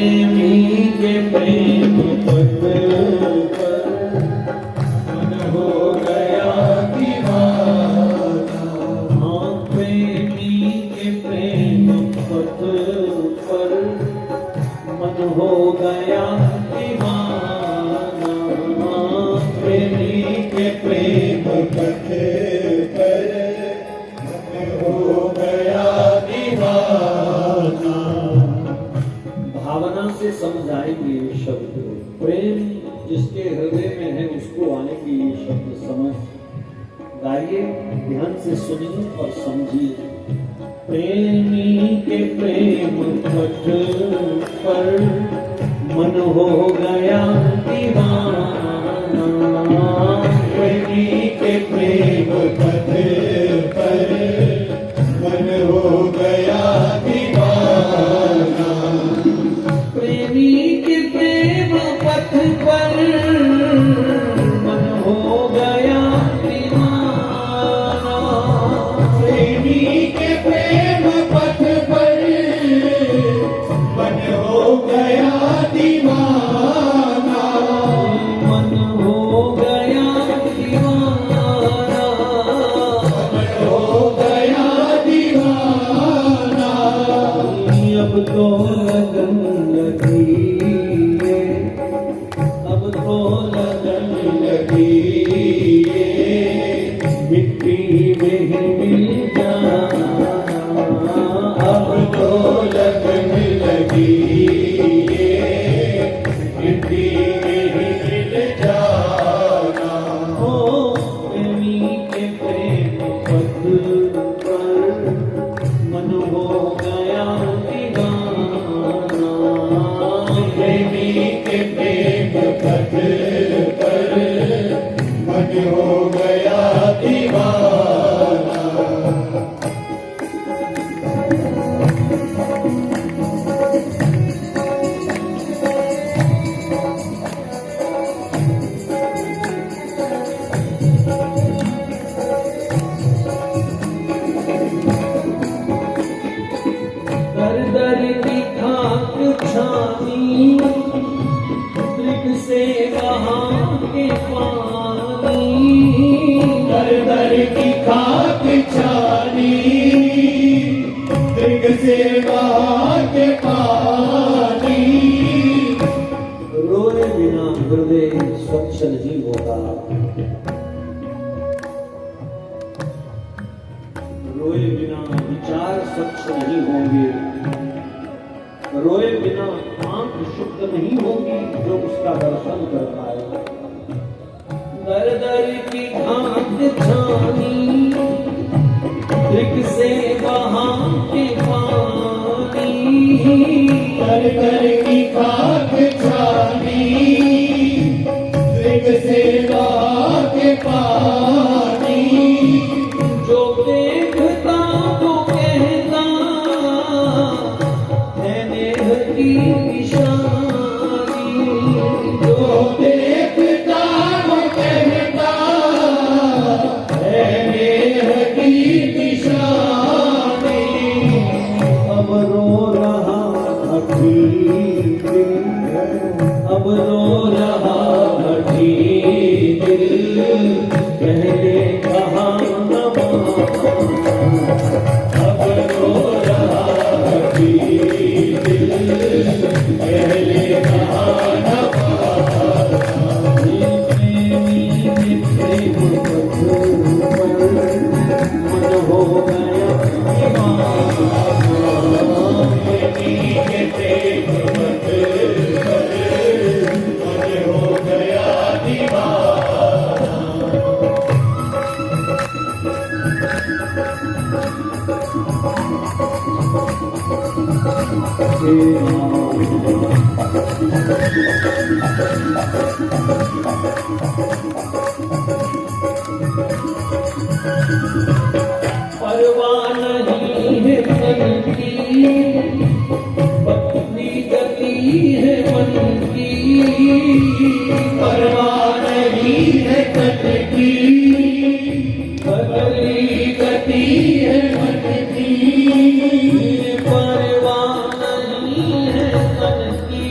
प्रेमी के प्रेम पथ पर मन हो गया दीवाना। हाँ, प्रेमी के प्रेम पथ पर मन हो गया दीवाना। प्रेमी के प्रेम पथ पर मन हो गया दीवाना। भावना से समझाएंगे ये शब्द, प्रेम जिसके हृदय में है उसको आएंगे ये शब्द समझ। गाइए, ध्यान से सुनिए और समझिए। प्रेमी के प्रेम पथ पर मन हो गया दीवाना। प्रेमी के प्रेम पथ पर मन हो गया दीवाना। प्रेमी के प्रेम पथ पर मन हो गया दीवाना। प्रेमी के प्रेम पथ पर मन हो गया दीवाना। मन हो गया दीवाना। मन हो गया दीवाना। अब तो लगन लगी है, अब तो लगन लगी है, मिट्टी में ही मिल जाना। अब तो लगन लगी है, मिट्टी में ही मिल जाना। हो प्रेमी के प्रेम पथ पर मन हो गया दीवाना। प्रेमी के प्रेम पथ पर मन हो गया दीवाना। दर दर की खाक छानी, दृग से बहा के पानी। दर दर की खाक छानी, दृग से बहा के पानी। रोए बिना हृदय स्वच्छ नहीं होगा। रोए बिना विचार स्वच्छ नहीं होंगे। रोए बिना आंख शुद्ध नहीं होगी जो उसका दर्शन कर पाए। दर दर की खाक छानी, दृग से बहा के पानी। दर दर की खाक छानी, दृग से बहा के पानी। जो देखता तो कहता है नेह की निशानी। जो देखता तो कहता है नेह की निशानी। अब रो रहा हठी दिल, अब रो रहा हठी दिल, पहले कहा अब रो रहा हठी दिल, पहले कहा प्रेमी के प्रेम पथ पर मन हो गया दीवाना। प्रेमी के प्रेम पथ पर मन हो गया दीवाना। परवाह नहीं है मन की, पत्नी गति है मन की। परवाह नहीं है तन की, बदली गति है मन की। परवाह नहीं है तन की,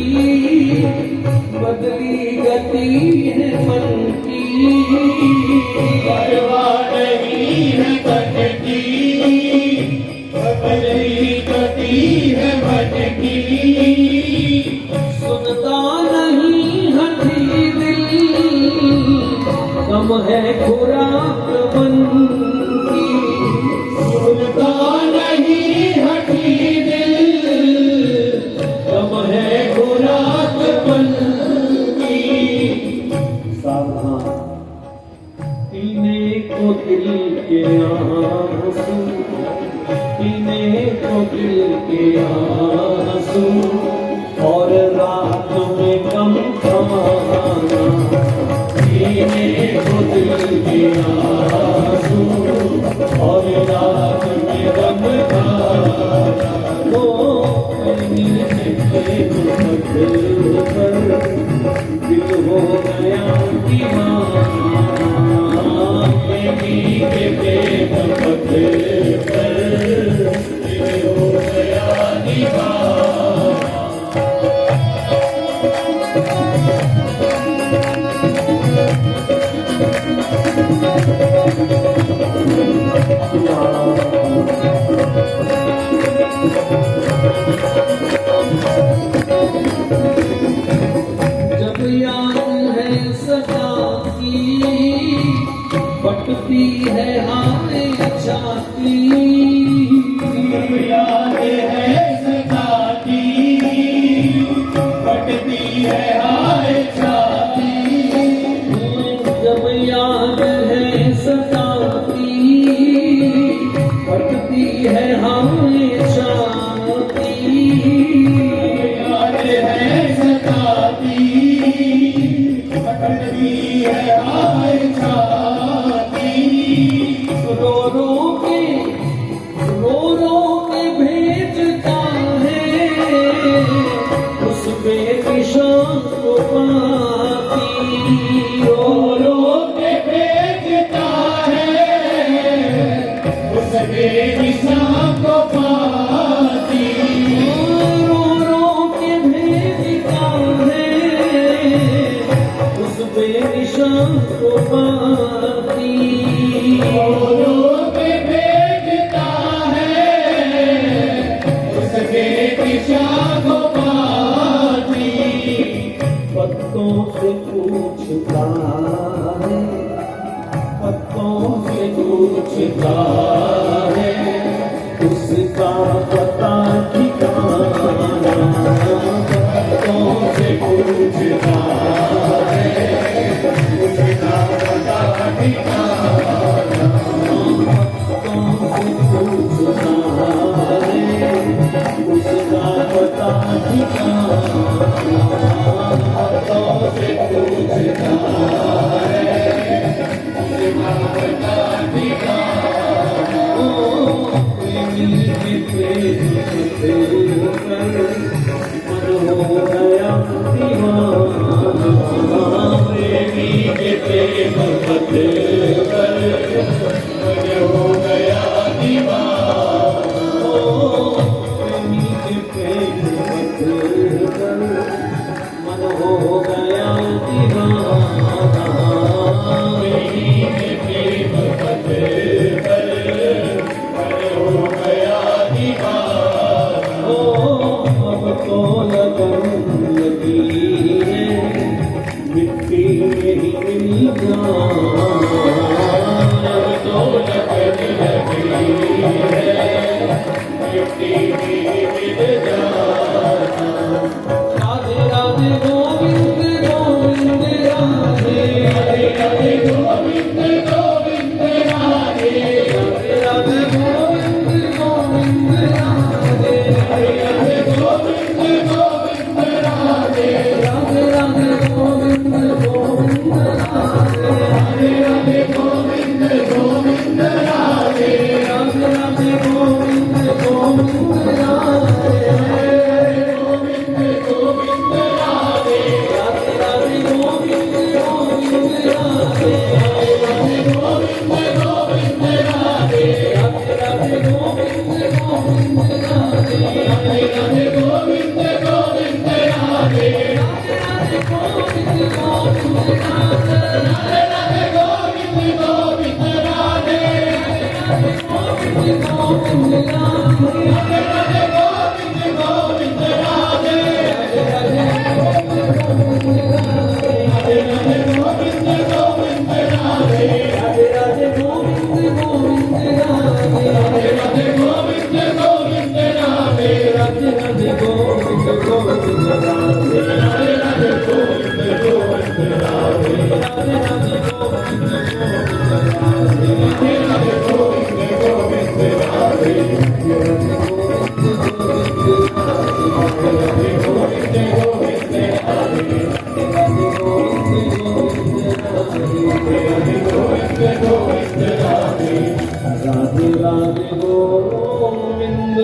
मन हो गया दीवाना, प्रेम पद पर मन हो गया दीवाना। ओ अब तो लगन लगी है मिट्टी में ही मिल जाना, अब तो लगन लगी है मिट्टी में ही मिल जाना। राधे राधे गोविंद गोविंद राधे, राधे राधे गोविंद गोविंद राधे, राधे राधे गोविंद गोविंद राधे, राधे राधे गोविंद गोविंद राधे, राधे राधे गोविंद गोविंद राधे, राधे राधे गोविंद गोविंद राधे, राधे राधे गोविंद गोविंद राधे, गोविंद गोविंद राधे, राधे राधे गोविंद गोविंद राधे, राधे राधे गोविंद गोविंद राधे, राधे राधे गोविंद गोविंद राधे, राधे राधे गोविंद गोविंद राधे, राधे राधे गोविंद गोविंद राधे, राधे राधे गोविंद गोविंद राधे, राधे गोविंद गोविंद राधे, राधे राधे गोविंद गोविंद राधे, राधे राधे गोविंद गोविंद राधे, राधे राधे गोविंद गोविंद राधे, राधे राधे गोविंद गोविंद राधे, राधे राधे गोविंद गोविंद राधे, राधे राधे गोविंद गोविंद राधे, राधे राधे गोविंद गोविंद राधे, राधे राधे गोविंद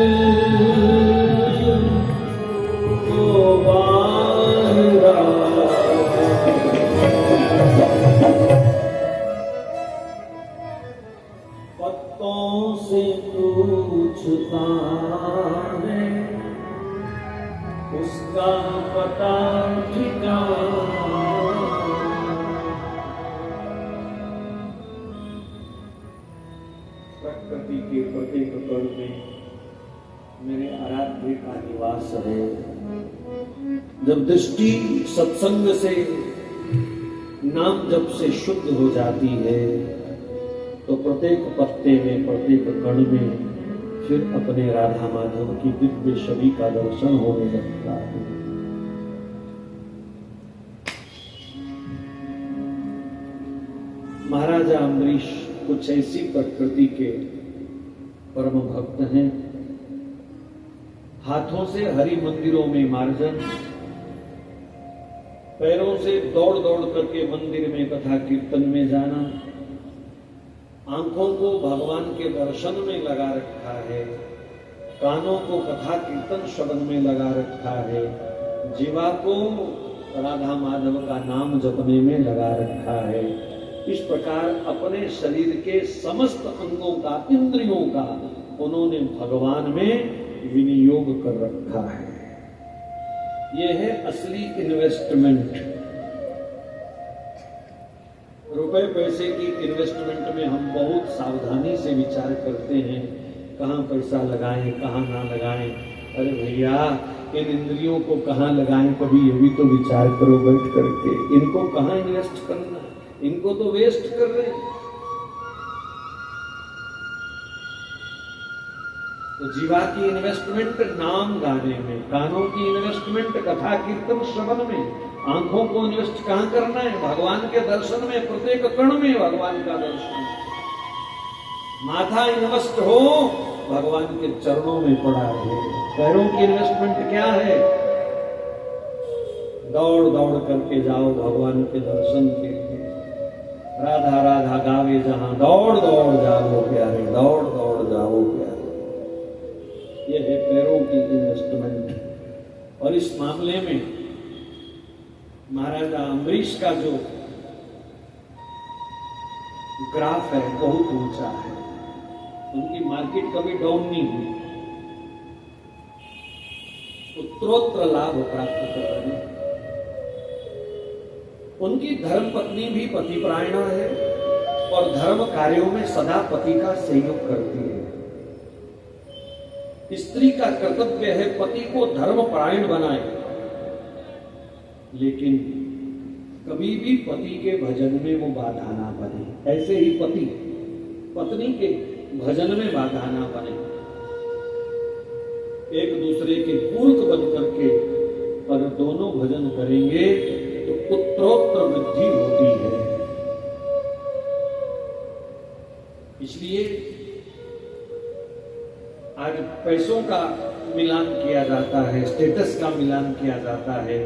पत्तों से पूछता है उसका पता ठिकाना, प्रकृति के प्रत्येक कण में मेरे आराध्य का निवास है। जब दृष्टि सत्संग से नाम जप से शुद्ध हो जाती है तो प्रत्येक पत्ते में प्रत्येक कण में फिर अपने राधा माधव की दिव्य छवि का दर्शन होने लगता है। महाराजा अम्बरीश कुछ ऐसी प्रकृति के परम भक्त हैं। हाथों से हरि मंदिरों में मार्जन, पैरों से दौड़ दौड़ करके मंदिर में कथा कीर्तन में जाना, आंखों को भगवान के दर्शन में लगा रखा है, कानों को कथा कीर्तन श्रवण में लगा रखा है, जीवा को राधा माधव का नाम जपने में लगा रखा है। इस प्रकार अपने शरीर के समस्त अंगों का, इंद्रियों का उन्होंने भगवान में विनियोग कर रखा है। यह है असली इन्वेस्टमेंट। रुपए पैसे की इन्वेस्टमेंट में हम बहुत सावधानी से विचार करते हैं, कहाँ पैसा लगाएं कहाँ ना लगाएं। अरे भैया, इन इंद्रियों को कहाँ लगाएं, कभी ये भी तो विचार करो बैठ करके। इनको कहाँ इन्वेस्ट करना, इनको तो वेस्ट कर रहे हैं। तो जीवा की इन्वेस्टमेंट नाम गाने में, कानों की इन्वेस्टमेंट कथा कीर्तन श्रवण में, आंखों को इन्वेस्ट कहाँ करना है, भगवान के दर्शन में, प्रत्येक कण में भगवान का दर्शन। माथा इन्वेस्ट हो भगवान के चरणों में पड़ा है। पैरों की इन्वेस्टमेंट क्या है, दौड़ दौड़ करके जाओ भगवान के दर्शन के लिए। राधा राधा गावे जहां, दौड़ दौड़ जाओ प्यारे, दौड़ दौड़ जाओ प्यारे। यह है पैरों की इन्वेस्टमेंट। और इस मामले में महाराजा अम्बरीश का जो ग्राफ है बहुत ऊंचा है। उनकी मार्केट कभी डाउन नहीं हुई। तो पुत्रोत्र लाभ प्राप्त कर रहे हैं। उनकी धर्म पत्नी भी पतिपरायणा है और धर्म कार्यों में सदा पति का सहयोग करती है। स्त्री का कर्तव्य है पति को धर्मपरायण बनाए, लेकिन कभी भी पति के भजन में वो बाधा ना बने। ऐसे ही पति पत्नी के भजन में बाधा ना बने, एक दूसरे के पूरक बन करके अगर दोनों भजन करेंगे तो पुत्रोत्तर वृद्धि होती है। इसलिए आज पैसों का मिलान किया जाता है, स्टेटस का मिलान किया जाता है,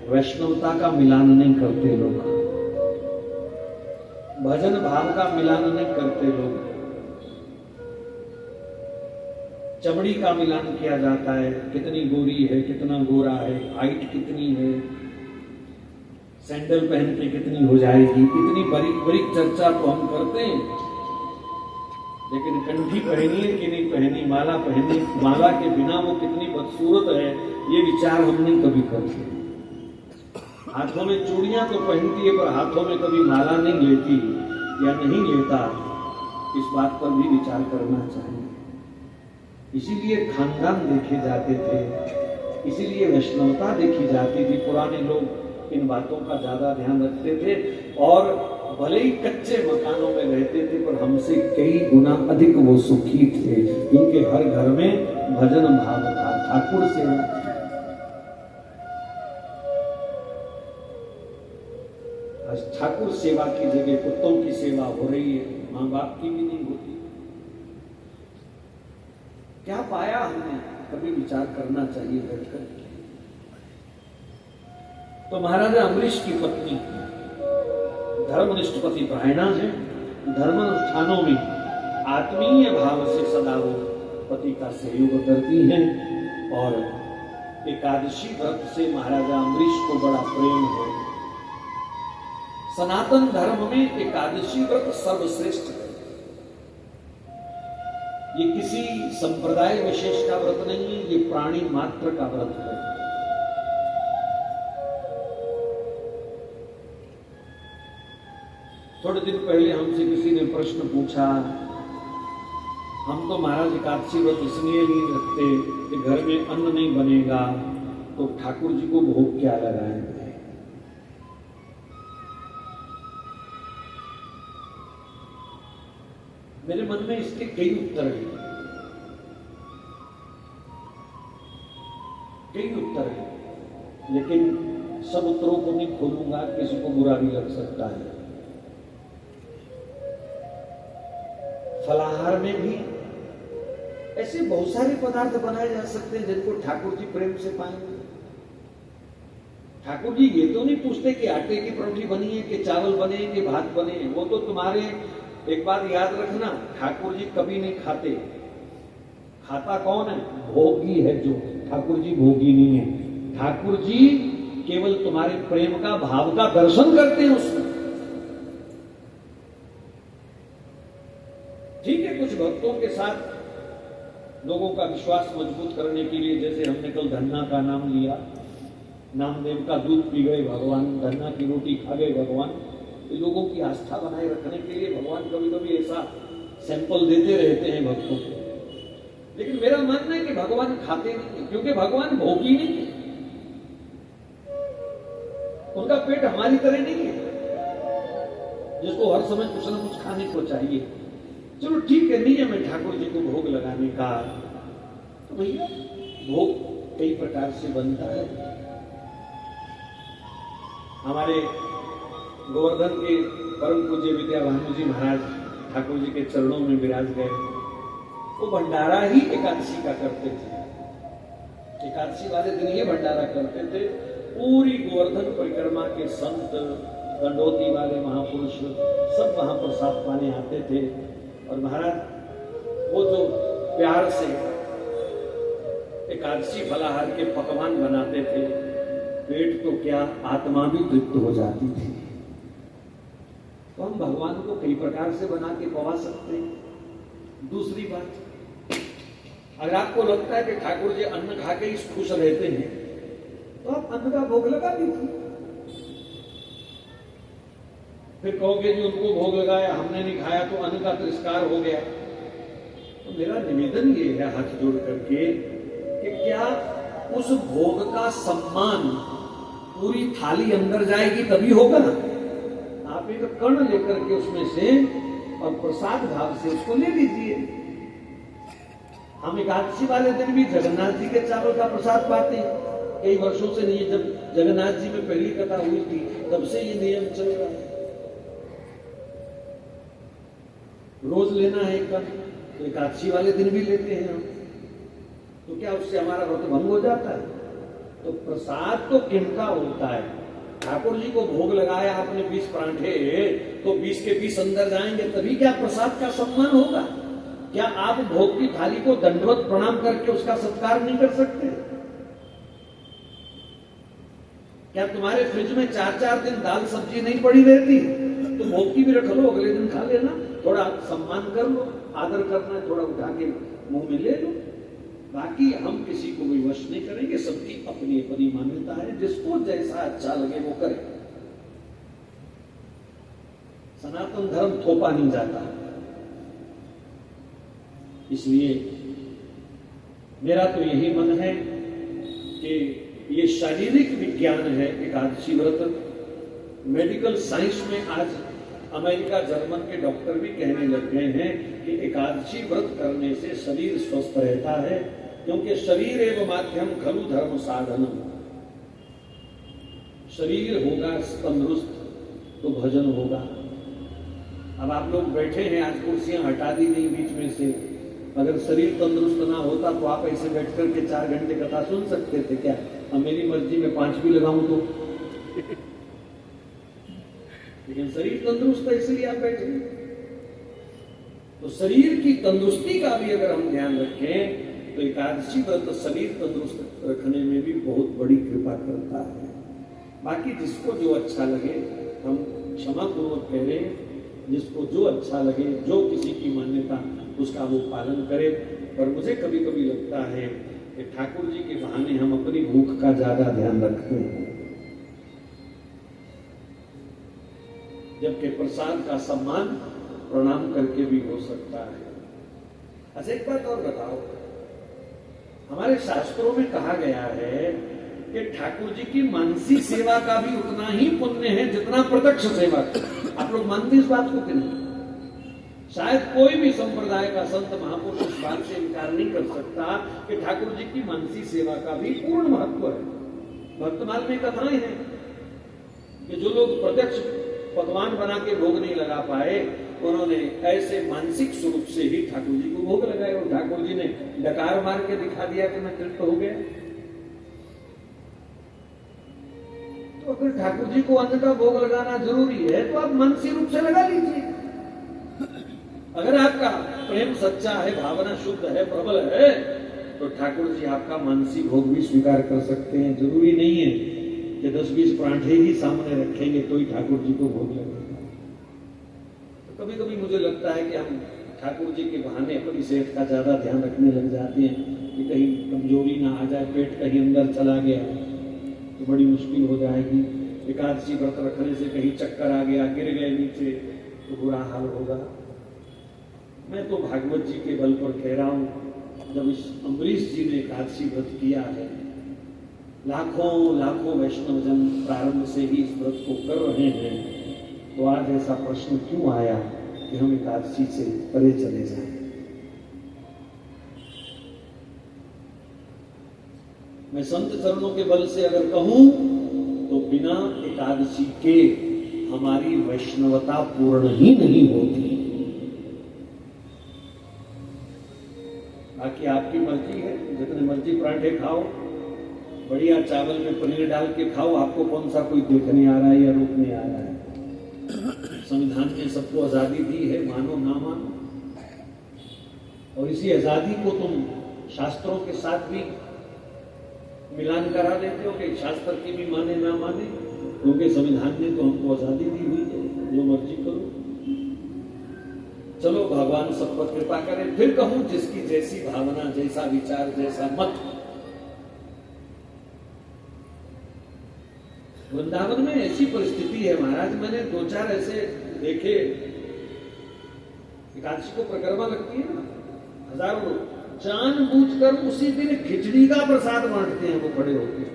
वैष्णवता का मिलान नहीं करते लोग, भजन भाव का मिलान नहीं करते लोग, चमड़ी का मिलान किया जाता है, कितनी गोरी है, कितना गोरा है, हाइट कितनी है, सैंडल पहन के कितनी हो जाएगी, इतनी बारीक बारीक चर्चा तो हम करते हैं, लेकिन कंठी पहनी है कि नहीं पहनी, माला पहनी, माला के बिना वो कितनी बदसूरत है, ये विचार हम नहीं कभी करते। हाथों में चूड़ियां तो पहनती है पर हाथों में कभी माला नहीं लेती या नहीं लेता, इस बात पर भी विचार करना चाहिए। इसीलिए खानदान देखे जाते थे, इसीलिए वैष्णवता देखी जाती थी। पुराने लोग इन बातों का ज्यादा ध्यान रखते थे और भले ही कच्चे मकानों में रहते थे पर हमसे कई गुना अधिक वो सुखी थे, क्योंकि हर घर में भजन भाव था, ठाकुर सेवा। आज ठाकुर सेवा की जगह कुत्तों की सेवा हो रही है, मां बाप की भी नहीं होती। क्या पाया हमने, कभी विचार करना चाहिए बैठकर। तो महाराजा अम्बरीश की पत्नी धर्मनिष्ठ पतिपरायणा है, धर्म अनुष्ठानों में आत्मीय भाव से सदा वो पति का सहयोग करती हैं और एकादशी व्रत से महाराजा अम्बरीश को बड़ा प्रेम है। सनातन धर्म में एकादशी व्रत सर्वश्रेष्ठ है। ये किसी संप्रदाय विशेष का व्रत नहीं है, ये प्राणी मात्र का व्रत है। थोड़े दिन पहले हमसे किसी ने प्रश्न पूछा, हम तो महाराज एकादशी व्रत इसलिए नहीं रखते कि घर में अन्न नहीं बनेगा तो ठाकुर जी को भोग क्या लगाएंगे। मेरे मन में इसके कई उत्तर हैं, लेकिन सब उत्तरों को नहीं खोलूंगा, किसी को बुरा भी लग सकता है। फलाहार में भी ऐसे बहुत सारे पदार्थ बनाए जा सकते हैं जिनको ठाकुर जी प्रेम से पाएंगे। ठाकुर जी ये तो नहीं पूछते कि आटे की परोठी बनी है कि चावल बने कि भात बने, वो तो तुम्हारे, एक बात याद रखना, ठाकुर जी कभी नहीं खाते। खाता कौन है? भोगी है जो। ठाकुर जी भोगी नहीं है। ठाकुर जी केवल तुम्हारे प्रेम का, भाव का दर्शन करते हैं उसमें। ठीक है, कुछ भक्तों के साथ लोगों का विश्वास मजबूत करने के लिए, जैसे हमने कल धन्ना का नाम लिया, नामदेव का दूध पी गए भगवान, धन्ना की रोटी खा गए भगवान, लोगों की आस्था बनाए रखने के लिए भगवान कभी कभी ऐसा सैंपल देते रहते हैं भक्तों को। लेकिन मेरा मानना है कि भगवान खाते नहीं, क्योंकि भगवान भोगी नहीं है, उनका पेट हमारी तरह नहीं है जिसको हर समय कुछ ना कुछ खाने को चाहिए। चलो ठीक है, नियम है ठाकुर जी को भोग लगाने का, तो भैया भोग कई प्रकार से बनता है। हमारे गोवर्धन के परम पूज्य विद्या भानु जी महाराज ठाकुर जी के चरणों में विराज गए, वो भंडारा ही एकादशी का करते थे। एकादशी वाले दिन ये भंडारा करते थे। पूरी गोवर्धन परिक्रमा के संत, दंडोती वाले महापुरुष सब वहां प्रसाद पाने आते थे और महाराज वो जो प्यार से एकादशी फलाहार के पकवान बनाते थे, पेट तो क्या आत्मा भी तृप्त हो जाती थी। तो हम भगवान को कई प्रकार से बना के पवा सकते हैं। दूसरी बात, अगर आपको लगता है कि ठाकुर जी अन्न खा के ही खुश रहते हैं तो आप अन्न का भोग लगा दीजिए। फिर कहोगे जी उनको भोग लगाया, हमने नहीं खाया तो अन्न का तिरस्कार हो गया। तो मेरा निवेदन ये है हाथ जोड़ करके कि क्या उस भोग का सम्मान पूरी थाली अंदर जाएगी तभी होगा ना। आप एक कर्ण लेकर के उसमें से और प्रसाद भाव से उसको ले लीजिए। हम एकादशी वाले दिन भी जगन्नाथ जी के चावल का प्रसाद पाते हैं। कई वर्षों से नहीं, जब जगन्नाथ जी में पहली कथा हुई थी तब से ये नियम चल रहा है। रोज लेना है एक कण, तो एकादशी वाले दिन भी लेते हैं हम। तो क्या उससे हमारा व्रत भंग हो जाता है? तो प्रसाद तो किनका होता है? ठाकुर जी को भोग लगाया आपने 20 परांठे, तो 20 के 20 अंदर जाएंगे तभी क्या प्रसाद का सम्मान होगा? क्या आप भोग की थाली को दंडवत प्रणाम करके उसका सत्कार नहीं कर सकते? क्या तुम्हारे फ्रिज में 4-4 दिन दाल सब्जी नहीं पड़ी रहती? तो भोग की भी रख लो, अगले दिन खा लेना। थोड़ा सम्मान कर लो, आदर करना है थोड़ा उठा के मुंह में ले लो। बाकी हम किसी को भी वश नहीं करेंगे, सबकी अपनी अपनी मान्यता है, जिसको जैसा अच्छा लगे वो करे। सनातन धर्म थोपा नहीं जाता। इसलिए मेरा तो यही मन है कि ये शारीरिक विज्ञान है एकादशी व्रत। मेडिकल साइंस में आज अमेरिका जर्मन के डॉक्टर भी कहने लग गए हैं कि एकादशी व्रत करने से शरीर स्वस्थ रहता है, क्योंकि शरीर एवं माध्यम खलु धर्म साधन। शरीर होगा तंदुरुस्त तो भजन होगा। अब आप लोग बैठे हैं, आज कुर्सियां हटा दी गई बीच में से। अगर शरीर तंदुरुस्त ना होता तो आप ऐसे बैठ करके 4 घंटे कथा सुन सकते थे क्या? अब मेरी मर्जी में 5 भी लगाऊं तो। लेकिन शरीर तंदुरुस्त है इसलिए आप बैठे। तो शरीर की तंदुरुस्ती का भी अगर हम ध्यान रखें तो एकादशी व्रत शरीर तंदुरुस्त रखने में भी बहुत बड़ी कृपा करता है। बाकी जिसको जो अच्छा लगे, हम क्षमा पूर्वक कह रहे हैं, जिसको जो अच्छा लगे, जो किसी की मान्यता उसका वो पालन करे। पर मुझे कभी कभी लगता है कि ठाकुर जी के बहाने हम अपनी भूख का ज्यादा ध्यान रखते हैं, जबकि प्रसाद का सम्मान प्रणाम करके भी हो सकता है। अच्छा एक बात और बताओ, हमारे शास्त्रों में कहा गया है कि ठाकुर जी की मानसी सेवा का भी उतना ही पुण्य है जितना प्रत्यक्ष सेवा का। आप लोग मानते इस बात को कि नहीं? शायद कोई भी संप्रदाय का संत महापुरुष इस बात से इनकार नहीं कर सकता कि ठाकुर जी की मानसी सेवा का भी पूर्ण महत्व है। भक्तमाल में कथाएं हैं कि जो लोग प्रत्यक्ष पकवान बना के भोग नहीं लगा पाए, उन्होंने ऐसे मानसिक स्वरूप से ही ठाकुर जी को भोग लगाए और ठाकुर जी ने डकार मार के दिखा दिया कि मैं तृप्त हो गया। तो अगर ठाकुर जी को अन्न का भोग लगाना जरूरी है तो आप मानसिक रूप से लगा लीजिए। अगर आपका प्रेम सच्चा है, भावना शुद्ध है, प्रबल है, तो ठाकुर जी आपका मानसिक भोग भी स्वीकार कर सकते हैं। जरूरी नहीं है कि 10-20 परांठे ही सामने रखेंगे तो ही ठाकुर जी को भोग लगेगा। तो कभी कभी मुझे लगता है कि हम ठाकुर जी के बहाने अपनी सेहत का ज्यादा ध्यान रखने लग जाते हैं कि कहीं कमजोरी ना आ जाए, पेट कहीं अंदर चला गया तो बड़ी मुश्किल हो जाएगी। एकादशी व्रत रखने से कहीं चक्कर आ गया, गिर गए नीचे तो बुरा हाल होगा। मैं तो भागवत जी के बल पर कह रहा हूं, जब इस अम्बरीश जी ने एकादशी व्रत किया है, लाखों वैष्णव जन प्रारंभ से ही इस व्रत को कर रहे हैं, तो आज ऐसा प्रश्न क्यों आया कि हम एकादशी से परे चले जाएं? मैं संत चरणों के बल से अगर कहूं तो बिना एकादशी के हमारी वैष्णवता पूर्ण ही नहीं होती। बाकी आपकी मर्जी है, जितने मर्जी पराठे खाओ, बढ़िया चावल में पनीर डाल के खाओ, आपको कौन सा कोई देखने आ रहा है या रोकने आ रहा है। संविधान ने सबको आजादी दी है, मानो ना मानो, और इसी आजादी को तुम शास्त्रों के साथ भी मिलान करा देते हो कि शास्त्र की भी माने ना माने, क्योंकि संविधान ने तो हमको आजादी दी हुई है, जो मर्जी करो। चलो भगवान सब पर कृपा करें। फिर कहूं, जिसकी जैसी भावना, जैसा विचार, जैसा मत, वृंदावन में ऐसी परिस्थिति है महाराज, मैंने 2-4 ऐसे देखे, एकादशी को प्रकरमा लगती है ना, हजारों लोग जानबूझकर उसी दिन खिचड़ी का प्रसाद बांटते हैं वो खड़े होकर।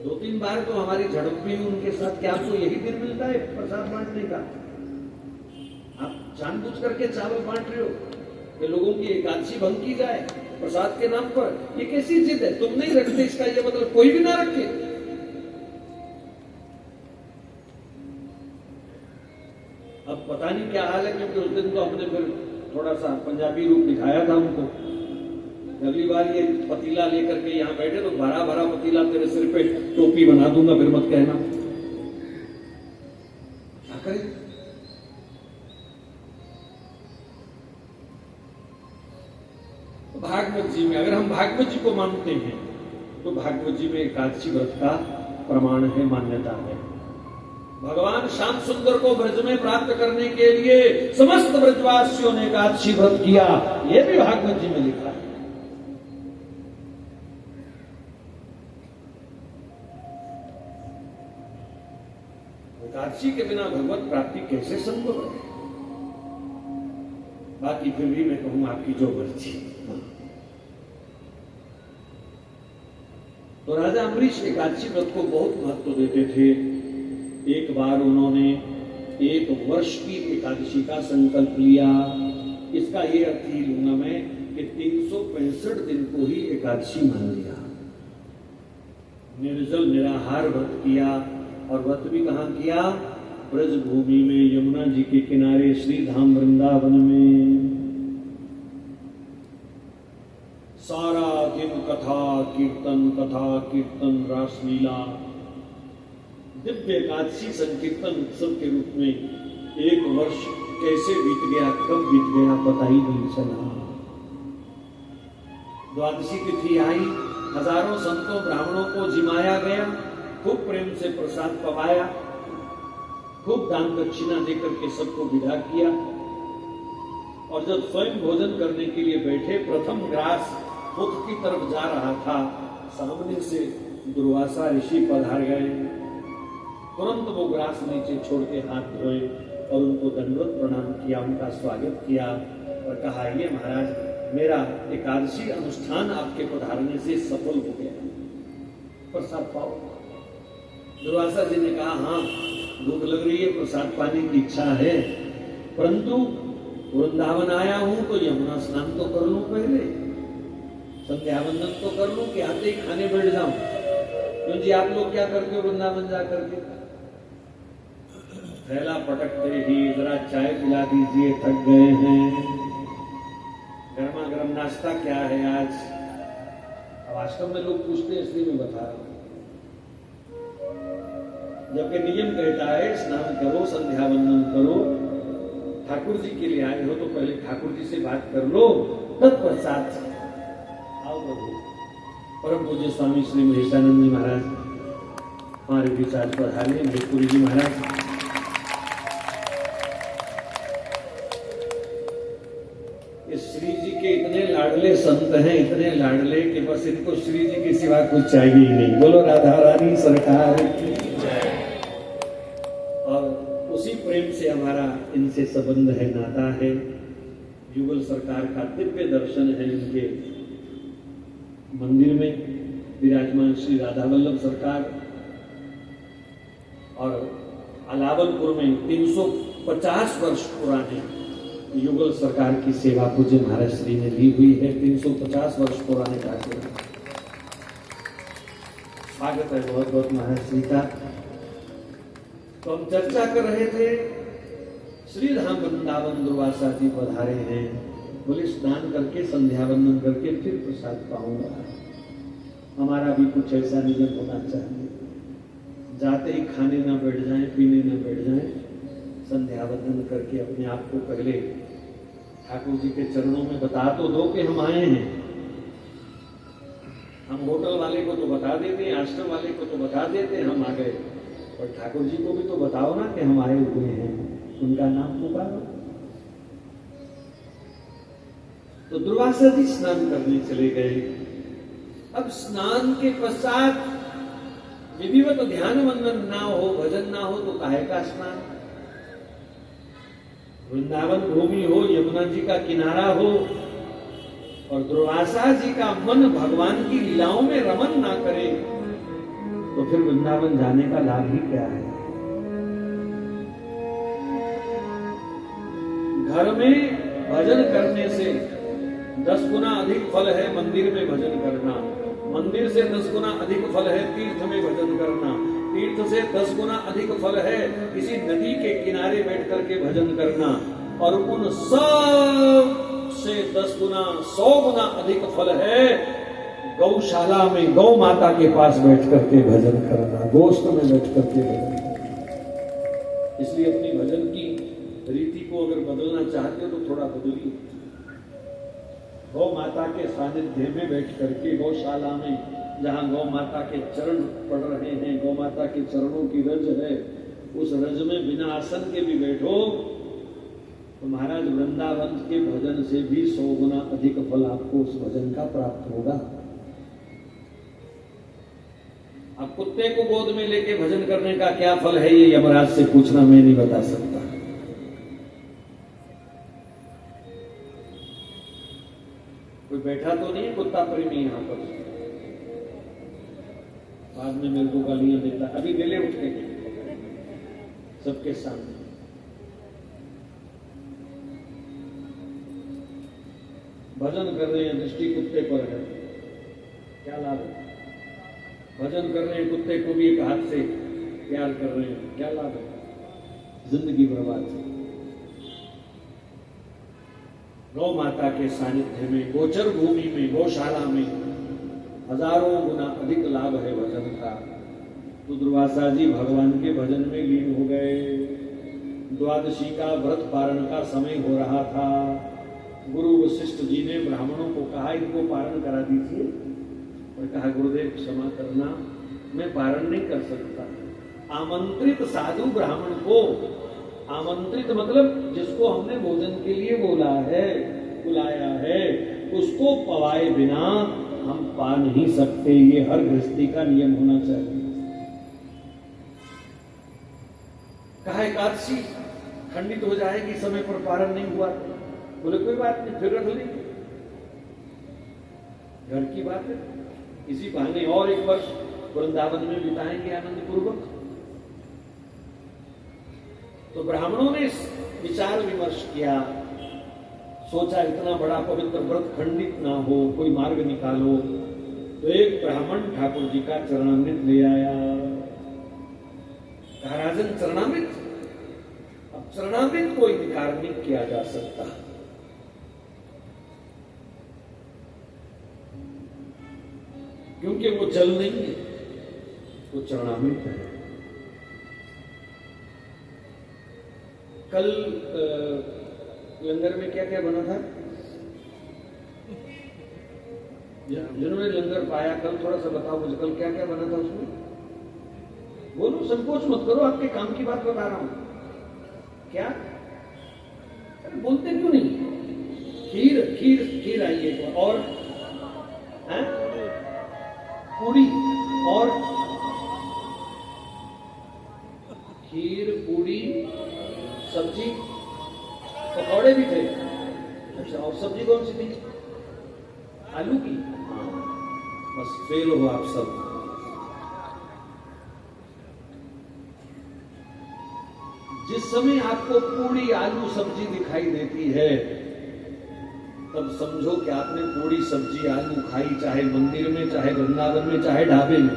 2-3 बार तो हमारी झड़प भी हुई उनके साथ, क्या आपको यही दिन मिलता है प्रसाद बांटने का? आप जानबूझ करके चावल बांट रहे हो कि लोगों की एकादशी भंग की जाए प्रसाद के नाम पर। ये कैसी जिद है? तुम नहीं रखते, इसका ये मतलब कोई भी ना रखे। अब पता नहीं क्या हाल है, क्योंकि उस दिन तो हमने फिर थोड़ा सा पंजाबी रूप दिखाया था उनको। अगली बार ये पतीला लेकर के यहाँ बैठे तो भरा भरा पतीला तेरे सिर पे टोपी बना दूंगा, फिर मत कहना। क्या करें? भागवत जी में, अगर हम भागवत जी को मानते हैं तो भागवत जी में एकादशी व्रत का प्रमाण है, मान्यता है। भगवान श्याम सुंदर को ब्रज में प्राप्त करने के लिए समस्त ब्रजवासियों ने एकादशी व्रत किया, यह भी भागवत जी में लिखा है। एकादशी के बिना भगवत प्राप्ति कैसे संभव है? बाकी फिर भी मैं कहूं आपकी जो मर्जी। तो राजा अम्बरीश एकादशी व्रत को बहुत महत्व देते थे। एक बार उन्होंने 1 वर्ष की एकादशी का संकल्प लिया। इसका ये अर्थ ही लूंगा मैं कि 365 दिन को ही एकादशी मान लिया। निर्जल निराहार व्रत किया, और व्रत भी कहां किया? ब्रज भूमि में, यमुना जी के किनारे, श्री धाम वृंदावन में। सारा दिन कथा कीर्तन रासलीला, दिव्य एकादशी संकीर्तन उत्सव के रूप में 1 वर्ष कैसे बीत गया, कब बीत गया पता ही नहीं चला। द्वादशी तिथि आई, हजारों संतों ब्राह्मणों को जिमाया गया, खूब प्रेम से प्रसाद पवाया, खूब दान दक्षिणा देकर के सबको विदा किया। और जब स्वयं भोजन करने के लिए बैठे, प्रथम ग्रास मुख की तरफ जा रहा था, सामने से दुर्वासा ऋषि पधार गए। तुरंत वो ग्रास नीचे छोड़ के हाथ धोए और उनको दंडवत प्रणाम किया, उनका स्वागत किया और कहा, ये महाराज मेरा एकादशी अनुष्ठान आपके पधारने से सफल हो गया, प्रसाद पाओ। दुर्वासा जी ने कहा, हाँ भूख लग रही है, प्रसाद पाने की इच्छा है, परंतु वृंदावन आया हूं तो यमुना स्नान तो कर लूं, पहले संध्या वंदन तो कर लूं कि आते ही खाने बैठ जाऊं। क्यों जी, आप लोग क्या करते हो वृंदावन जा करके? थैला पटकते ही जरा चाय पिला दीजिए, थक गए हैं, गर्मा गर्म नाश्ता क्या है आज? वास्तव में लोग पूछते हैं, इसलिए मैं बता रहा हूं। जबकि नियम कहता है स्नान करो, संध्या वंदन करो, ठाकुर जी के लिए आए हो तो पहले ठाकुर जी से बात कर लो, तत्पश्चात आओ प्रभु। परम पूज्य स्वामी श्री महेशानंद जी महाराज हमारे बीच आज पधारे, महेशपुरी जी महाराज। इस श्री जी के इतने लाडले संत हैं, इतने लाडले कि बस इनको श्री जी के सिवा कुछ चाहिए ही नहीं। बोलो राधा रानी सरकार की जय। और उसी प्रेम से हमारा इनसे संबंध है, नाता है। युगल सरकार का दिव्य दर्शन है इनके मंदिर में विराजमान श्री राधा वल्लभ सरकार, और अलावलपुर में 350 वर्ष पुराने युगल सरकार की सेवा पूज्य महाराज श्री ने ली हुई है। 350 वर्ष पुराने ठाकुर, स्वागत है बहुत बहुत महाराज श्री का। तो हम चर्चा कर रहे थे, श्री धाम वृंदावन दुर्वासा जी पधारे हैं, बोले स्नान करके संध्या वंदन करके फिर प्रसाद पाऊंगा। हमारा भी कुछ ऐसा नियम होना चाहिए, जाते ही खाने ना बैठ जाएं, पीने ना बैठ जाएं, संध्या वंदन करके अपने आप को पहले ठाकुर जी के चरणों में बता तो दो कि हम आए हैं। हम होटल वाले को तो बता देते हैं, आश्रम वाले को तो बता देते हैं हम आ गए, और ठाकुर जी को भी तो बताओ ना कि हम आए हुए हैं, उनका नाम पुकारो। तो दुर्वासा जी स्नान करने चले गए। अब स्नान के पश्चात विधिवत ध्यान वंदन ना हो, भजन ना हो, तो काहे का स्नान? वृंदावन भूमि हो, यमुना जी का किनारा हो और दुर्वासा जी का मन भगवान की लीलाओं में रमन ना करे, तो फिर वृंदावन जाने का लाभ ही क्या है? घर में भजन करने से 10 गुना अधिक फल है मंदिर में भजन करना, मंदिर से 10 गुना अधिक फल है तीर्थ में भजन करना, तीर्थ से 10 गुना अधिक फल है किसी नदी के किनारे बैठ करके भजन करना, और उन सब से 10 गुना 100 गुना अधिक फल है गौशाला में गौ माता के पास बैठ करके भजन करना, गोष्ठ में बैठ करके भजन करना। इसलिए अपनी भजन की रीति को अगर बदलना चाहते हो तो थोड़ा बदलिए। गौ माता के सानिध्य में बैठ करके, गौशाला में जहां गौ माता के चरण पड़ रहे हैं, गौ माता के चरणों की रज है, उस रज में बिना आसन के भी बैठो तो महाराज वृंदावन के भजन से भी 100 गुना अधिक फल आपको उस भजन का प्राप्त होगा। अब कुत्ते को गोद में लेके भजन करने का क्या फल है, ये यमराज से पूछना, मैं नहीं बता सकता। कोई बैठा तो नहीं कुत्ता प्रेमी यहां पर? बाद में मेरे को गालियां देता, अभी गले उठ के सबके सामने। भजन कर रहे हैं, दृष्टि कुत्ते पर है, क्या लाभ है? भजन कर रहे हैं, कुत्ते को भी एक हाथ से प्यार कर रहे हैं, क्या लाभ है? जिंदगी बर्बाद है। गौ माता के सानिध्य में, गोचर भूमि में, गौशाला में हजारों गुना अधिक लाभ है भजन का। तो दुर्वासा जी भगवान के भजन में लीन हो गए। द्वादशी का व्रत पारण का समय हो रहा था। गुरु वशिष्ठ जी ने ब्राह्मणों को कहा, इनको पारण करा दीजिए, और कहा गुरुदेव क्षमा करना, मैं पारण नहीं कर सकता। आमंत्रित साधु ब्राह्मण को, आमंत्रित मतलब जिसको हमने भोजन के लिए बोला है, बुलाया है, उसको पवाए बिना हम पा नहीं सकते। ये हर गृहस्थी का नियम होना चाहिए। कहा एकादशी खंडित हो जाएगी, समय पर पारण नहीं हुआ। बोले कोई बात नहीं, फिर रख लेंगे, घर की बात है। इसी बहाने और एक वर्ष वृंदावन में बिताएंगे आनंद पूर्वक। तो ब्राह्मणों ने विचार विमर्श किया, सोचा इतना बड़ा पवित्र व्रत खंडित ना हो, कोई मार्ग निकालो। तो एक ब्राह्मण ठाकुर जी का चरणामृत ले आया। कहा राजन चरणामृत, अब चरणामृत को इनकार नहीं किया जा सकता। क्योंकि वो जल नहीं है, वो चरणामृत है। कल लंगर में क्या क्या बना था? जिन्होंने लंगर पाया कल थोड़ा सा बताओ मुझे, कल क्या क्या बना था उसमें? बोलो, संकोच मत करो, आपके काम की बात बता रहा हूं। क्या? अरे बोलते क्यों नहीं? खीर खीर खीर आई है, और पूरी, और खीर, पूरी, सब्जी, पकौड़े भी थे। अच्छा, और सब्जी कौन सी थी? आलू की। बस फेल हो आप सब। जिस समय आपको पूरी आलू सब्जी दिखाई देती है, तब समझो कि आपने पूरी सब्जी आलू खाई, चाहे मंदिर में, चाहे वृंदावन में, चाहे ढाबे में।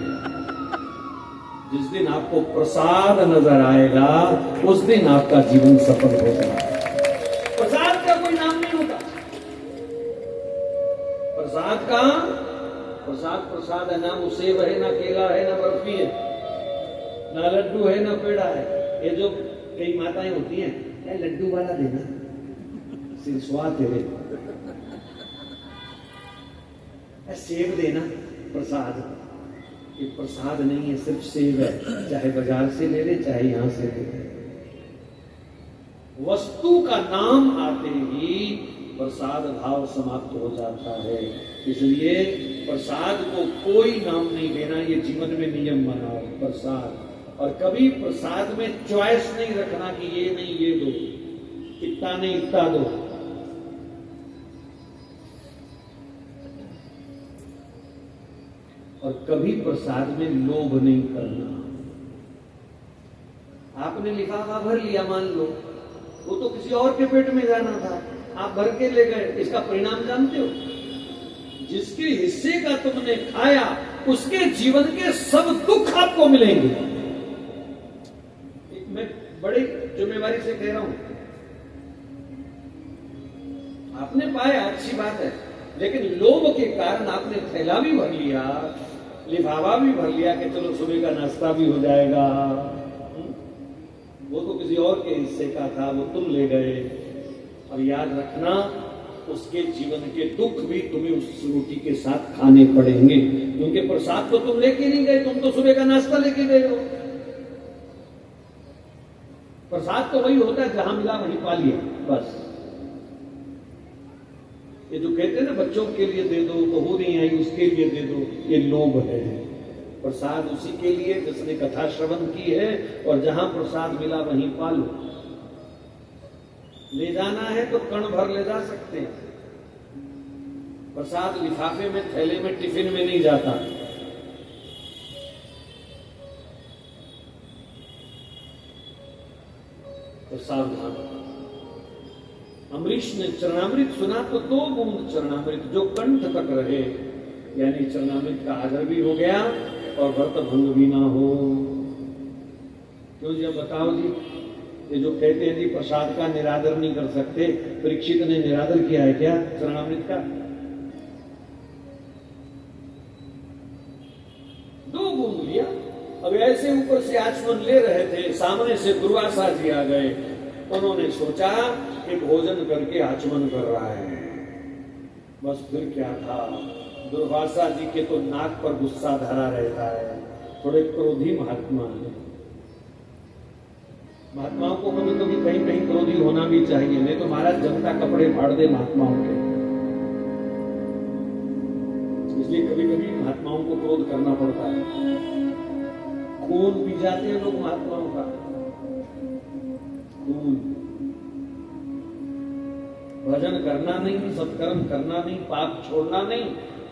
जिस दिन आपको प्रसाद नजर आएगा, उस दिन आपका जीवन सफल होगा। प्रसाद का कोई नाम नहीं होता। प्रसाद का प्रसाद प्रसाद है, ना वो सेब है, ना केला है, ना बर्फी है, ना लड्डू है, ना पेड़ा है। ये जो कई माताएं होती हैं, क्या लड्डू वाला देना, सिरस्वा तेरे, सेब देना प्रसाद। ये प्रसाद नहीं है, सिर्फ सेब है। चाहे बाजार से ले ले, चाहे यहां से ले ले। वस्तु का नाम आते ही प्रसाद भाव समाप्त हो जाता है। इसलिए प्रसाद को कोई नाम नहीं देना, ये जीवन में नियम बनाओ प्रसाद। और कभी प्रसाद में चॉइस नहीं रखना कि ये नहीं ये दो, इतना नहीं इतना दो। और कभी प्रसाद में लोभ नहीं करना। आपने लिफाफा भर लिया, मान लो वो तो किसी और के पेट में जाना था, आप भर के ले गए, इसका परिणाम जानते हो? जिसके हिस्से का तुमने खाया उसके जीवन के सब दुख आपको मिलेंगे। मैं बड़ी जिम्मेवारी से कह रहा हूं, आपने पाया अच्छी बात है, लेकिन लोभ के कारण आपने थैला भी भर लिया, लिफाफा भी भर लिया कि चलो सुबह का नाश्ता भी हो जाएगा। वो तो किसी और के हिस्से का था, वो तुम ले गए। और याद रखना, उसके जीवन के दुख भी तुम्हें उस रोटी के साथ खाने पड़ेंगे, क्योंकि प्रसाद तो तुम लेके नहीं गए, तुम तो सुबह का नाश्ता लेके गए हो। प्रसाद तो वही होता है जहां मिला वहीं पा लिया, बस। ये जो कहते हैं ना बच्चों के लिए दे दो, बहू नहीं आई उसके लिए दे दो, ये लोभ है। प्रसाद उसी के लिए जिसने कथा श्रवण की है, और जहां प्रसाद मिला वहीं पालो। ले जाना है तो कण भर ले जा सकते हैं, प्रसाद लिफाफे में, थैले में, टिफिन में नहीं जाता। तो सावधान। अमरीश ने चरणामृत सुना तो 2 बूंद चरणामृत जो कंठ तक रहे, यानी चरणामृत का आदर भी हो गया और व्रत भंग भी ना हो। क्यों जी? अब बताओ जी, ये जो कहते हैं जी प्रसाद का निरादर नहीं कर सकते, परीक्षित ने निरादर किया है क्या चरणामृत का? 2 बूंद लिया। अब ऐसे ऊपर से आचमन ले रहे थे, सामने से दुर्वासा जी आ गए। उन्होंने सोचा कि भोजन करके आचमन कर रहा है, बस फिर क्या था। दुर्वासा जी के तो नाक पर गुस्सा धरा रहता है, थोड़े क्रोधी महात्मा है। महात्माओं को कभी कभी कहीं कहीं क्रोधी होना भी चाहिए, नहीं तो महाराज जनता कपड़े फाड़ दे महात्माओं के। इसलिए कभी कभी महात्माओं को क्रोध करना पड़ता है। खून पी जाते हैं लोग महात्माओं का, खून। भजन करना नहीं, सत्कर्म करना नहीं, पाप छोड़ना नहीं,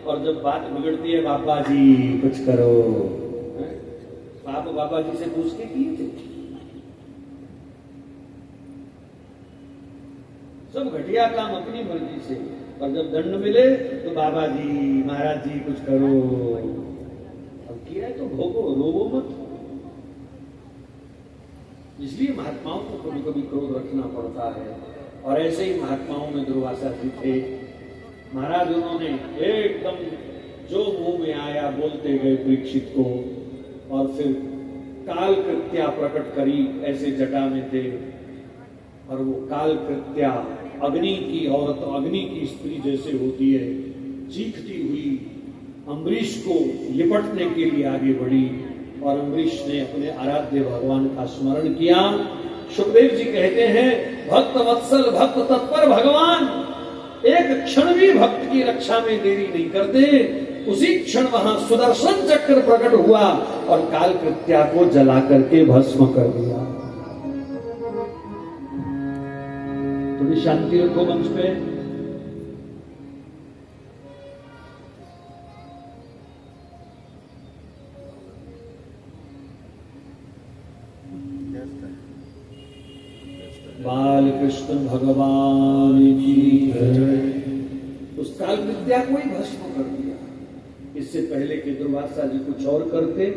और जब बात बिगड़ती है बाबा जी कुछ करो, पाप बाबा जी से पूछ के किए थे। सब घटिया काम अपनी मर्जी से, और जब दंड मिले तो बाबा जी महाराज जी कुछ करो। अब किया है तो भोगो, रोवो मत। इसलिए महात्माओं को कभी कभी क्रोध रखना पड़ता है। और ऐसे ही महात्माओं में दुर्वासा जी थे। महाराज उन्होंने एकदम जो मुंह में आया बोलते गए परीक्षित को, और फिर काल कृत्या प्रकट करी, ऐसे जटा में थे। और वो काल कृत्या अग्नि की औरत, अग्नि की स्त्री जैसे होती है, चीखती हुई अम्बरीश को लिपटने के लिए आगे बढ़ी। और अम्बरीश ने अपने आराध्य भगवान का स्मरण किया। सुखदेव जी कहते हैं, भक्त वत्सल भक्त तत्पर भगवान एक क्षण भी भक्त की रक्षा में देरी नहीं करते। उसी क्षण वहां सुदर्शन चक्र प्रकट हुआ और काल कृत्या को जला करके भस्म कर दिया। थोड़ी शांति रखो मंच पे। बाल कृष्ण भगवान की जय। उस काल विद्या को ही भस्म कर दिया। इससे पहले के दुर्वासा जी कुछ और करते,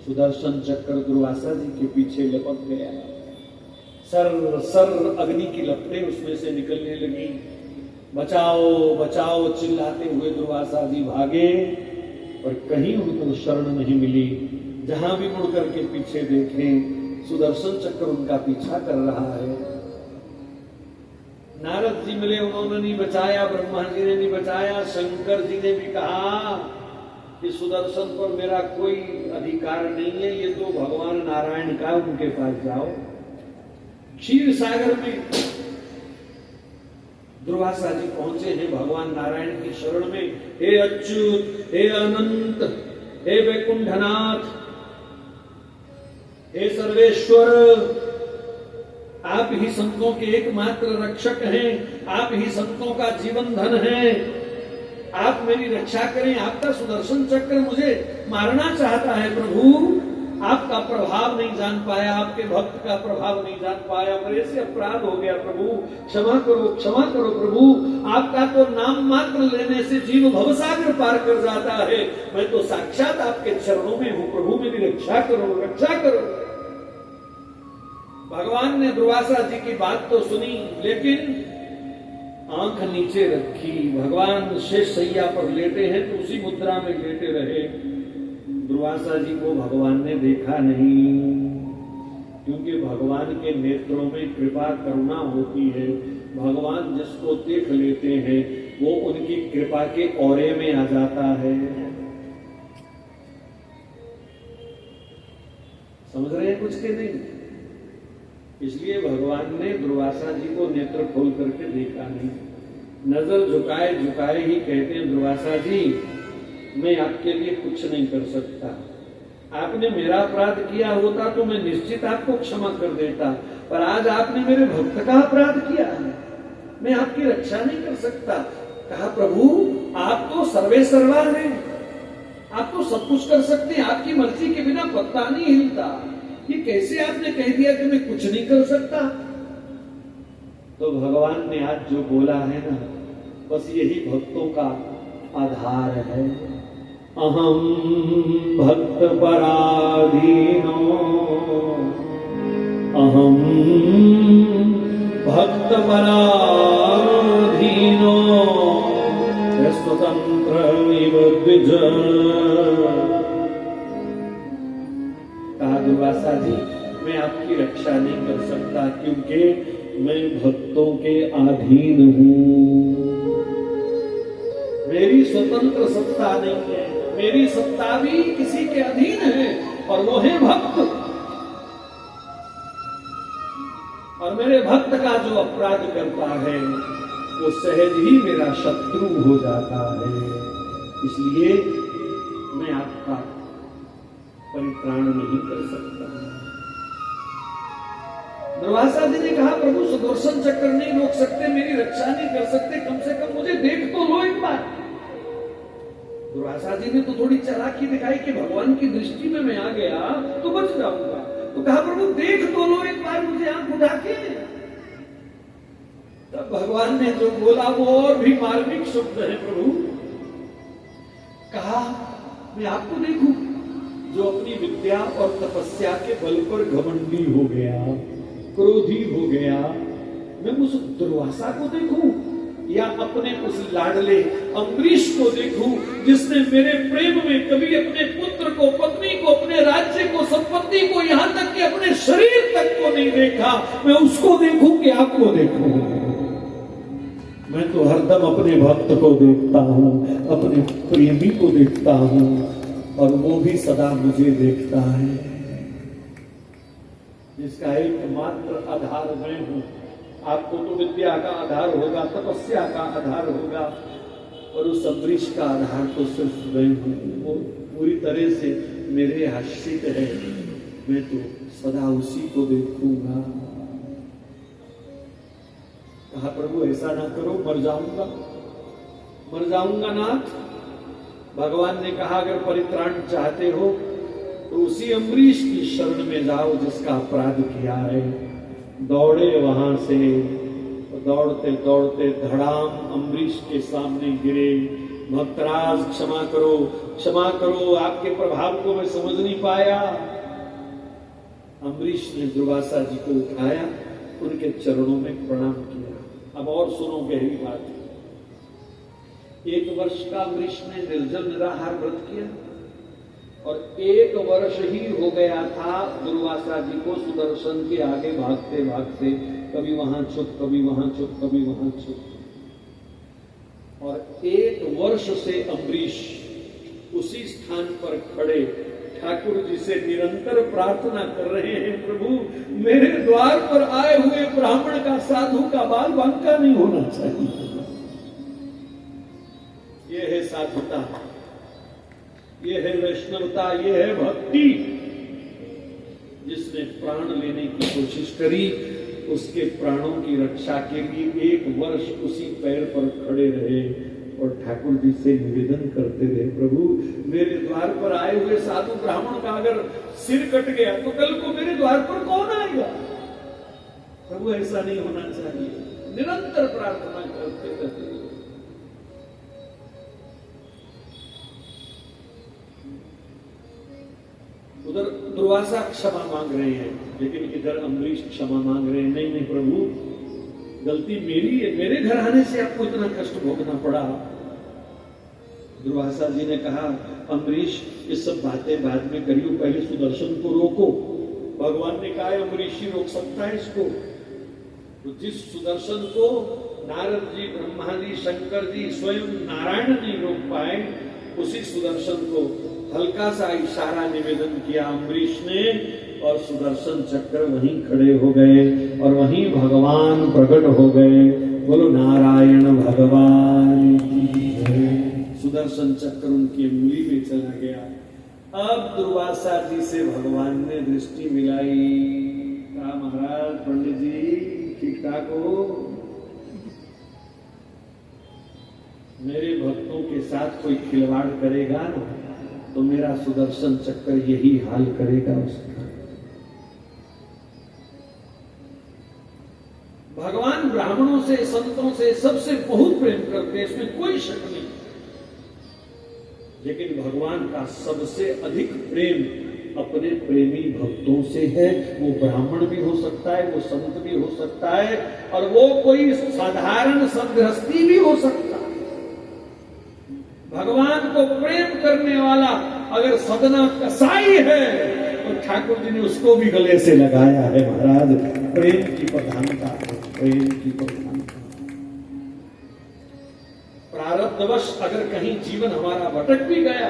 सुदर्शन चक्र दुर्वासा जी के पीछे लपक गया। सर सर अग्नि की लपटें उसमें से निकलने लगी। बचाओ बचाओ चिल्लाते हुए दुर्वासा जी भागे, पर कहीं उनको शरण नहीं मिली। जहां भी मुड़ करके पीछे देखें, सुदर्शन चक्र उनका पीछा कर रहा है। नारद जी मिले, उन्होंने नहीं बचाया, ब्रह्मा जी ने नहीं बचाया, शंकर जी ने भी कहा कि सुदर्शन पर मेरा कोई अधिकार नहीं है, ये तो भगवान नारायण का, उनके पास जाओ। क्षीर सागर में दुर्वासा जी पहुंचे हैं भगवान नारायण की शरण में। हे अच्युत, हे अनंत, हे वैकुंठनाथ, हे सर्वेश्वर, आप ही संतों के एकमात्र रक्षक हैं, आप ही संतों का जीवन धन है, आप मेरी रक्षा करें। आपका सुदर्शन चक्र मुझे मारना चाहता है प्रभु, आपका प्रभाव नहीं जान पाया, आपके भक्त का प्रभाव नहीं जान पाया, मेरे से अपराध हो गया प्रभु, क्षमा करो, क्षमा करो प्रभु। आपका तो नाम मात्र लेने से जीव भवसागर पार कर जाता है, मैं तो साक्षात आपके चरणों में हूं प्रभु, मेरी रक्षा करो, रक्षा करो। भगवान ने दुर्वासा जी की बात तो सुनी, लेकिन आंख नीचे रखी। भगवान शेष शैया पर लेटे हैं तो उसी मुद्रा में लेटे रहे। दुर्वासा जी को भगवान ने देखा नहीं, क्योंकि भगवान के नेत्रों में कृपा करुणा होती है। भगवान जिसको देख लेते हैं वो उनकी कृपा के औरे में आ जाता है। समझ रहे हैं कुछ के नहीं? इसलिए भगवान ने दुर्वासा जी को नेत्र खोल करके देखा नहीं। नजर झुकाए झुकाए ही कहते हैं, दुर्वासा जी मैं आपके लिए कुछ नहीं कर सकता, आपने मेरा अपराध किया होता तो मैं निश्चित आपको क्षमा कर देता, पर आज आपने मेरे भक्त का अपराध किया है, मैं आपकी रक्षा नहीं कर सकता। कहा प्रभु आप तो सर्वे सर्वा हैं, आप तो सब कुछ कर सकते हैं, आपकी मर्जी के बिना पत्ता नहीं हिलता, ये कैसे आपने कह दिया कि मैं कुछ नहीं कर सकता? तो भगवान ने आज जो बोला है ना, बस यही भक्तों का आधार है। अहम भक्त पराधीनो, अहम भक्त पराधीनो, स्वतंत्र द्विज। कहा दुर्वासा जी मैं आपकी रक्षा नहीं कर सकता, क्योंकि मैं भक्तों के अधीन हूं, मेरी स्वतंत्र सत्ता नहीं है, मेरी सत्ता भी किसी के अधीन है और वो है भक्त। और मेरे भक्त का जो अपराध करता है वो सहज ही मेरा शत्रु हो जाता है, इसलिए मैं आपका परित्राण नहीं कर सकता। दुर्वासा जी ने कहा प्रभु सुदर्शन चक्र नहीं रोक सकते, मेरी रक्षा नहीं कर सकते, कम से कम मुझे देख तो लो एक बार। दुर्वासा जी ने तो थोड़ी चालाकी दिखाई कि भगवान की दृष्टि में मैं आ गया तो बच जाऊंगा, तो कहा प्रभु देख तो लो एक बार मुझे आंख उठा के। तब भगवान ने जो बोला वो और भी मार्मिक शब्द है प्रभु। कहा मैं आपको देखूं जो अपनी विद्या और तपस्या के बल पर घमंडी हो गया, क्रोधी हो गया, मैं उस दुर्वासा को देखूं या अपने उस लाडले अम्बरीश को देखूं जिसने मेरे प्रेम में कभी अपने पुत्र को, पत्नी को, अपने राज्य को, संपत्ति को, यहां तक कि अपने शरीर तक को नहीं देखा। मैं उसको देखूं कि आपको देखूं? मैं तो हरदम अपने भक्त को देखता हूं, अपने प्रेमी को देखता हूं और वो भी सदा मुझे देखता है, जिसका एकमात्र आधार मैं हूं। आपको तो विद्या का आधार होगा, तपस्या का आधार होगा, और उस अम्बरीश का आधार तो सिर्फ मैं हूं। वो पूरी तरह से मेरे आश्रित है, मैं तो सदा उसी को देखूंगा। कहा प्रभु ऐसा ना करो, मर जाऊंगा, मर जाऊंगा नाथ। भगवान ने कहा अगर परित्राण चाहते हो तो उसी अम्बरीश की शरण में जाओ जिसका अपराध किया है। दौड़े वहां से, दौड़ते दौड़ते धड़ाम अम्बरीश के सामने गिरे। भक्तराज क्षमा करो, क्षमा करो, आपके प्रभाव को मैं समझ नहीं पाया। अम्बरीश ने दुर्वासा जी को उठाया, उनके चरणों में प्रणाम किया। अब और सुनो गहरी बात। 1 वर्ष का अम्बरीश ने निर्जल निराहार व्रत किया और 1 वर्ष ही हो गया था दुर्वासा जी को सुदर्शन के आगे भागते भागते, कभी वहां छुप, कभी वहां छुप, कभी वहां छुप। और 1 वर्ष से अम्बरीश उसी स्थान पर खड़े ठाकुर जी से निरंतर प्रार्थना कर रहे हैं, प्रभु मेरे द्वार पर आए हुए ब्राह्मण का, साधु का बाल बांका नहीं होना चाहिए। ये है साधुता, ये है वैष्णवता, ये है भक्ति। जिसने प्राण लेने की कोशिश करी उसके प्राणों की रक्षा के लिए 1 वर्ष उसी पैर पर खड़े रहे और ठाकुर जी से निवेदन करते रहे, प्रभु मेरे द्वार पर आए हुए साधु ब्राह्मण का अगर सिर कट गया तो कल को मेरे द्वार पर कौन आएगा? प्रभु ऐसा नहीं होना चाहिए। निरंतर प्रार्थना करते रहते। उधर दुर्वासा क्षमा मांग रहे हैं, लेकिन इधर अम्बरीश क्षमा मांग रहे हैं, नहीं नहीं प्रभु गलती मेरी है, मेरे घर आने से आपको इतना कष्ट भोगना पड़ा। दुर्वासा जी ने कहा, अम्बरीश ये सब बातें बाद में करियो, पहले सुदर्शन को रोको। भगवान ने कहा अम्बरीश ही रोक सकता है इसको। तो जिस सुदर्शन को नारद जी, ब्रह्मा जी, शंकर जी, स्वयं नारायण नहीं रोक पाए, उसी सुदर्शन को हल्का सा इशारा निवेदन किया अम्बरीश ने और सुदर्शन चक्र वहीं खड़े हो गए और वहीं भगवान प्रकट हो गए। बोलो नारायण भगवान की जय। सुदर्शन चक्र उनकी अंगुली में चला गया। अब दुर्वासा जी से भगवान ने दृष्टि मिलाई। कहा महाराज पंडित जी ठीक ठाक हो? मेरे भक्तों के साथ कोई खिलवाड़ करेगा ना तो मेरा सुदर्शन चक्र यही हाल करेगा उसका। भगवान ब्राह्मणों से, संतों से, सबसे बहुत प्रेम करते हैं, इसमें कोई शक नहीं। लेकिन भगवान का सबसे अधिक प्रेम अपने प्रेमी भक्तों से है। वो ब्राह्मण भी हो सकता है, वो संत भी हो सकता है, और वो कोई साधारण सदगृहस्थी भी हो सकता है। भगवान को प्रेम करने वाला अगर सदना कसाई है तो ठाकुर जी ने उसको भी गले से लगाया है। महाराज प्रेम की प्रधानता है, प्रेम की प्रधानता। प्रारब्धवश अगर कहीं जीवन हमारा भटक भी गया,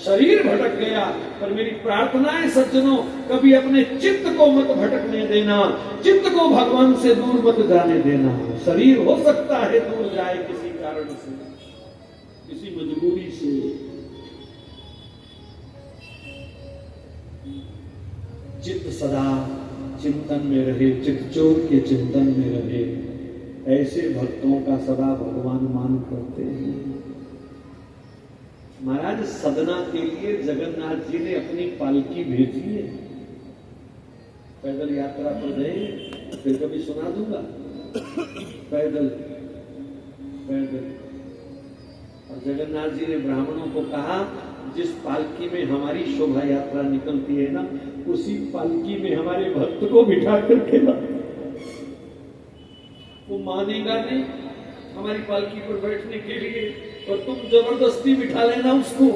शरीर भटक गया, पर मेरी प्रार्थना है सज्जनों, कभी अपने चित्त को मत भटकने देना, चित्त को भगवान से दूर मत जाने देना। शरीर हो सकता है दूर जाए किसी कारण से, किसी मजबूरी से। चित्त सदा चिंतन में रहे, चित्तचोर के चिंतन में रहे। ऐसे भक्तों का सदा भगवान मान करते हैं। महाराज सदना के लिए जगन्नाथ जी ने अपनी पालकी भेजी है। पैदल यात्रा पर गए, फिर कभी सुना दूंगा। पैदल पैदल और जगन्नाथ जी ने ब्राह्मणों को कहा, जिस पालकी में हमारी शोभा यात्रा निकलती है ना, उसी पालकी में हमारे भक्त को बिठा करके ला। वो मानेगा नहीं हमारी पालकी पर बैठने के लिए, और तुम जबरदस्ती बिठा लेना उसको।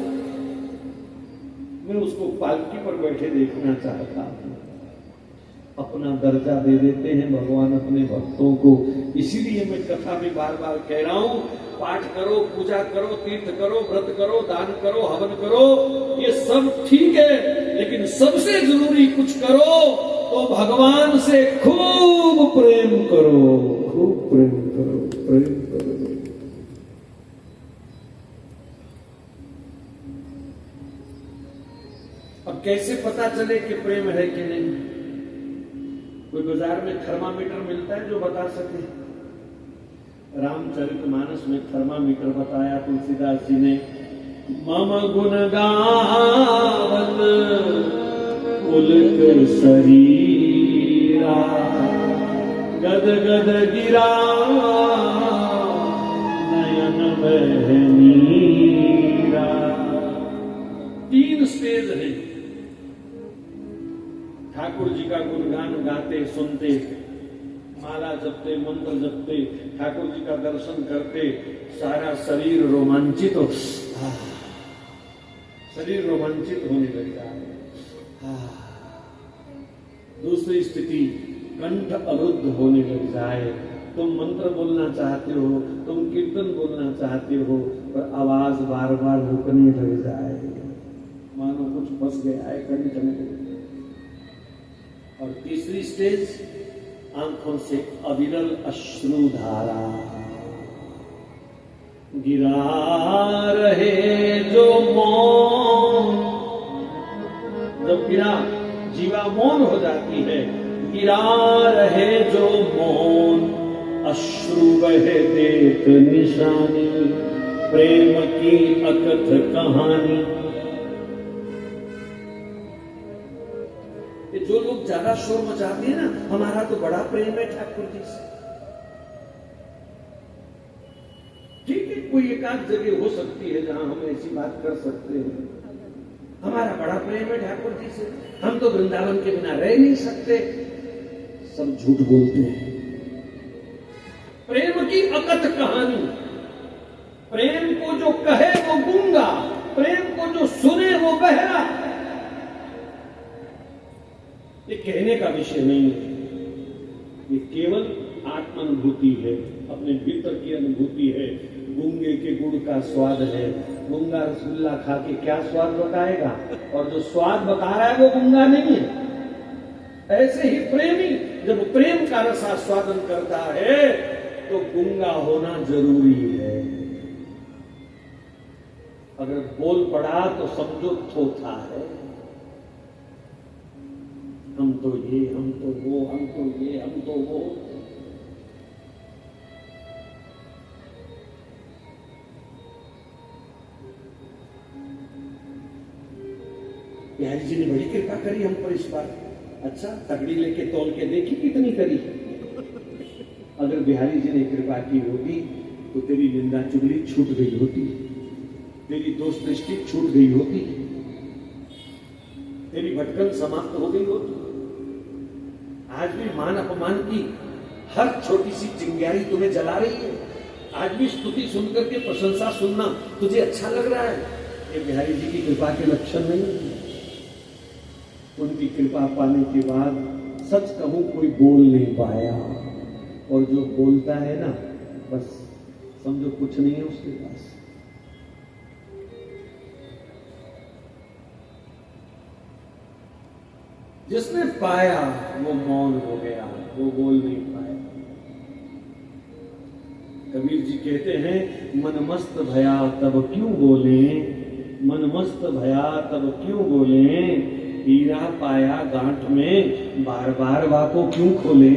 मैं उसको पालकी पर बैठे देखना चाहता हूं। अपना दर्जा दे देते हैं भगवान अपने भक्तों को। इसीलिए मैं कथा में बार बार कह रहा हूं, पाठ करो, पूजा करो, तीर्थ करो, व्रत करो, दान करो, हवन करो, ये सब ठीक है, लेकिन सबसे जरूरी कुछ करो तो भगवान से खूब प्रेम करो, खूब प्रेम करो, प्रेम करो। अब कैसे पता चले कि प्रेम है कि नहीं? कोई बाजार में थर्मामीटर मिलता है जो बता सके? रामचरितमानस में थर्मामीटर बताया तुलसीदास जी ने। मम गुण गावत पुलक शरीरा, गद गद गिरा नयन बहनीरा। 3 स्टेज है। ठाकुर जी का गुणगान गाते सुनते, माला जपते, मंत्र जपते, ठाकुर जी का दर्शन करते, सारा शरीर रोमांचित हो, शरीर रोमांचित होने लगता है। दूसरी स्थिति, कंठ अवरुद्ध होने लग जाए। तुम मंत्र बोलना चाहते हो, तुम कीर्तन बोलना चाहते हो, पर आवाज बार बार रुकने लग जाए, मानो कुछ फंस गया है कंठ में। और तीसरी स्टेज, आंखों से अविरल अश्रुधारा गिरा रहे जो मौन। जब गिरा जीवा मौन हो जाती है, गिरा रहे जो मौन, अश्रु बहे देख निशानी, प्रेम की अकथ कहानी। ये जो लोग ज्यादा शोर मचाते हैं ना, हमारा तो बड़ा प्रेम है ठाकुर जी से। ठीक है, कोई एक आध जगह हो सकती है जहां हम ऐसी बात कर सकते हैं, हमारा बड़ा प्रेम है ठाकुर जी से, हम तो वृंदावन के बिना रह नहीं सकते। सब झूठ बोलते हैं। प्रेम की अकथ कहानी, प्रेम को जो कहे वो गूंगा, प्रेम को जो सुने वो बहरा। ये कहने का विषय नहीं है, ये केवल आत्मानुभूति है, अपने भीतर की अनुभूति है। गूंगे के गुड़ का स्वाद है, गूंगा रसगुल्ला खा के क्या स्वाद बताएगा, और जो स्वाद बता रहा है वो गूंगा नहीं है। ऐसे ही प्रेमी जब प्रेम का रसास्वादन करता है तो गूंगा होना जरूरी है। अगर बोल पड़ा तो समझो थोथा है। हम तो ये, हम तो वो, हम तो ये, हम तो वो। बिहारी जी ने बड़ी कृपा करी हम पर इस बार। अच्छा, तगड़ी लेके तौल के देखी कितनी करी। अगर बिहारी जी ने कृपा की होती तो तेरी निंदा चुगली छूट गई होती, तेरी दोस्त दृष्टि छूट गई होती, तेरी भटकन समाप्त हो गई होती। आज भी मान अपमान की हर छोटी सी चिंगारी तुम्हें जला रही है। आज भी स्तुति सुनकर के प्रशंसा सुनना तुझे अच्छा लग रहा है। ये बिहारी जी की कृपा के लक्षण नहीं है। उनकी कृपा पाने के बाद सच कहूं कोई बोल नहीं पाया, और जो बोलता है ना बस समझो कुछ नहीं है उसके पास। जिसने पाया वो मौन हो गया, वो बोल नहीं पाया। कबीर जी कहते हैं, मन मस्त भया तब क्यों बोले, मन मस्त भया तब क्यों बोले, हीरा पाया गांठ में बार बार वाको क्यों खोले।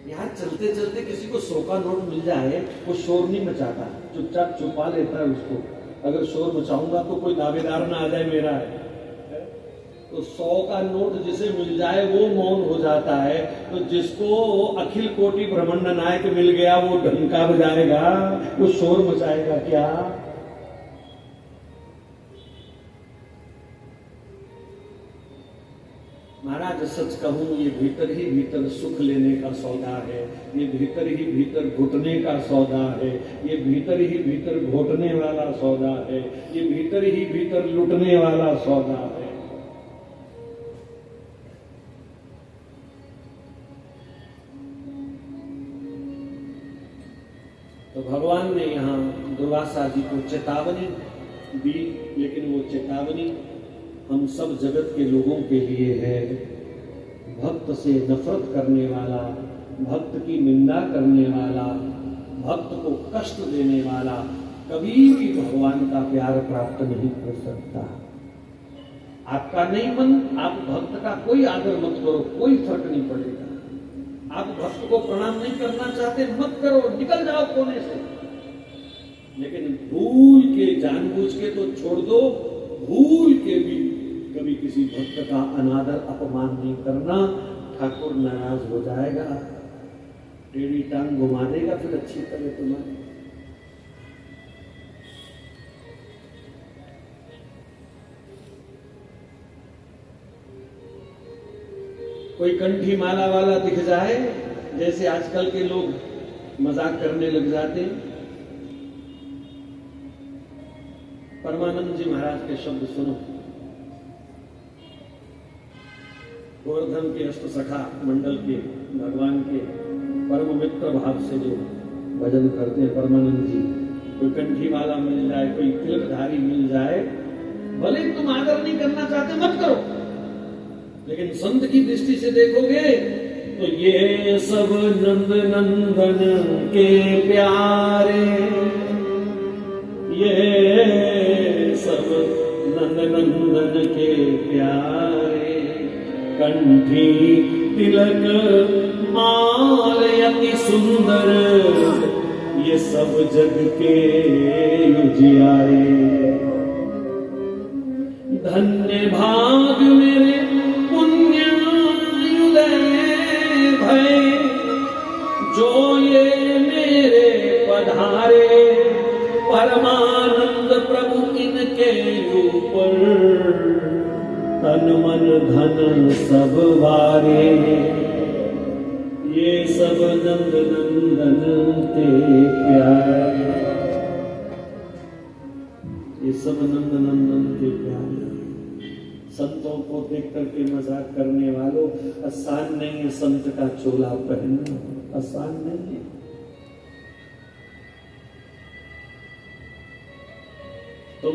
यार चलते चलते किसी को 100 का नोट मिल जाए, वो शोर नहीं मचाता, चुपचाप छुपा लेता है उसको। अगर शोर मचाऊंगा तो कोई दावेदार ना आ जाए मेरा है। तो 100 का नोट जिसे मिल जाए वो मौन हो जाता है। तो जिसको अखिल कोटि ब्रह्मांड नायक मिल गया वो डंका बजाएगा, वो शोर मचाएगा क्या। महाराज सच कहूं, ये भीतर ही भीतर सुख लेने का सौदा है, ये भीतर ही भीतर घुटने का सौदा है, ये भीतर ही भीतर घोटने वाला सौदा है, ये भीतर ही भीतर लुटने वाला सौदा है। तो भगवान ने यहाँ दुर्वासा जी को चेतावनी दी, लेकिन वो चेतावनी हम सब जगत के लोगों के लिए है। भक्त से नफरत करने वाला, भक्त की निंदा करने वाला, भक्त को कष्ट देने वाला कभी भी भगवान का प्यार प्राप्त नहीं कर सकता। आपका नहीं मन, आप भक्त का कोई आदर मत करो, कोई फर्क नहीं पड़ेगा। आप भक्त को प्रणाम नहीं करना चाहते, मत करो, निकल जाओ कोने से। लेकिन भूल के, जानबूझ के तो छोड़ दो, भूल के भी कभी किसी भक्त का अनादर अपमान नहीं करना। ठाकुर नाराज हो जाएगा, टेढ़ी टांग घुमा देगा फिर अच्छी तरह तुम्हारी। कोई कंठी माला वाला दिख जाए, जैसे आजकल के लोग मजाक करने लग जाते हैं। परमानंद जी महाराज के शब्द सुनो। गोवर्धन के अष्ट सखा मंडल के भगवान के परम मित्र भाव से जो भजन करते हैं परमानंद जी, कोई कंठी वाला मिल जाए, कोई तिलकधारी मिल जाए, भले ही तुम आदर नहीं करना चाहते मत करो, लेकिन संत की दृष्टि से देखोगे तो ये सब नंद नंदन के प्यारे, ये सब नंद नंदन के प्यारे, कंठी तिलक माल अति सुंदर, ये सब जग के उजियारे। धन्य भाग मेरे पुण्य उदय भय, जो ये मेरे पधारे, परमानंद प्रभु इनके ऊपर, तन मन धन सब वारे, ये सब नंद नंदन के प्यारे, ये सब नंद नंदन के प्यारे। संतों को देख करके मजाक करने वालों, आसान नहीं है संत का चोला पहनना, आसान नहीं है। तुम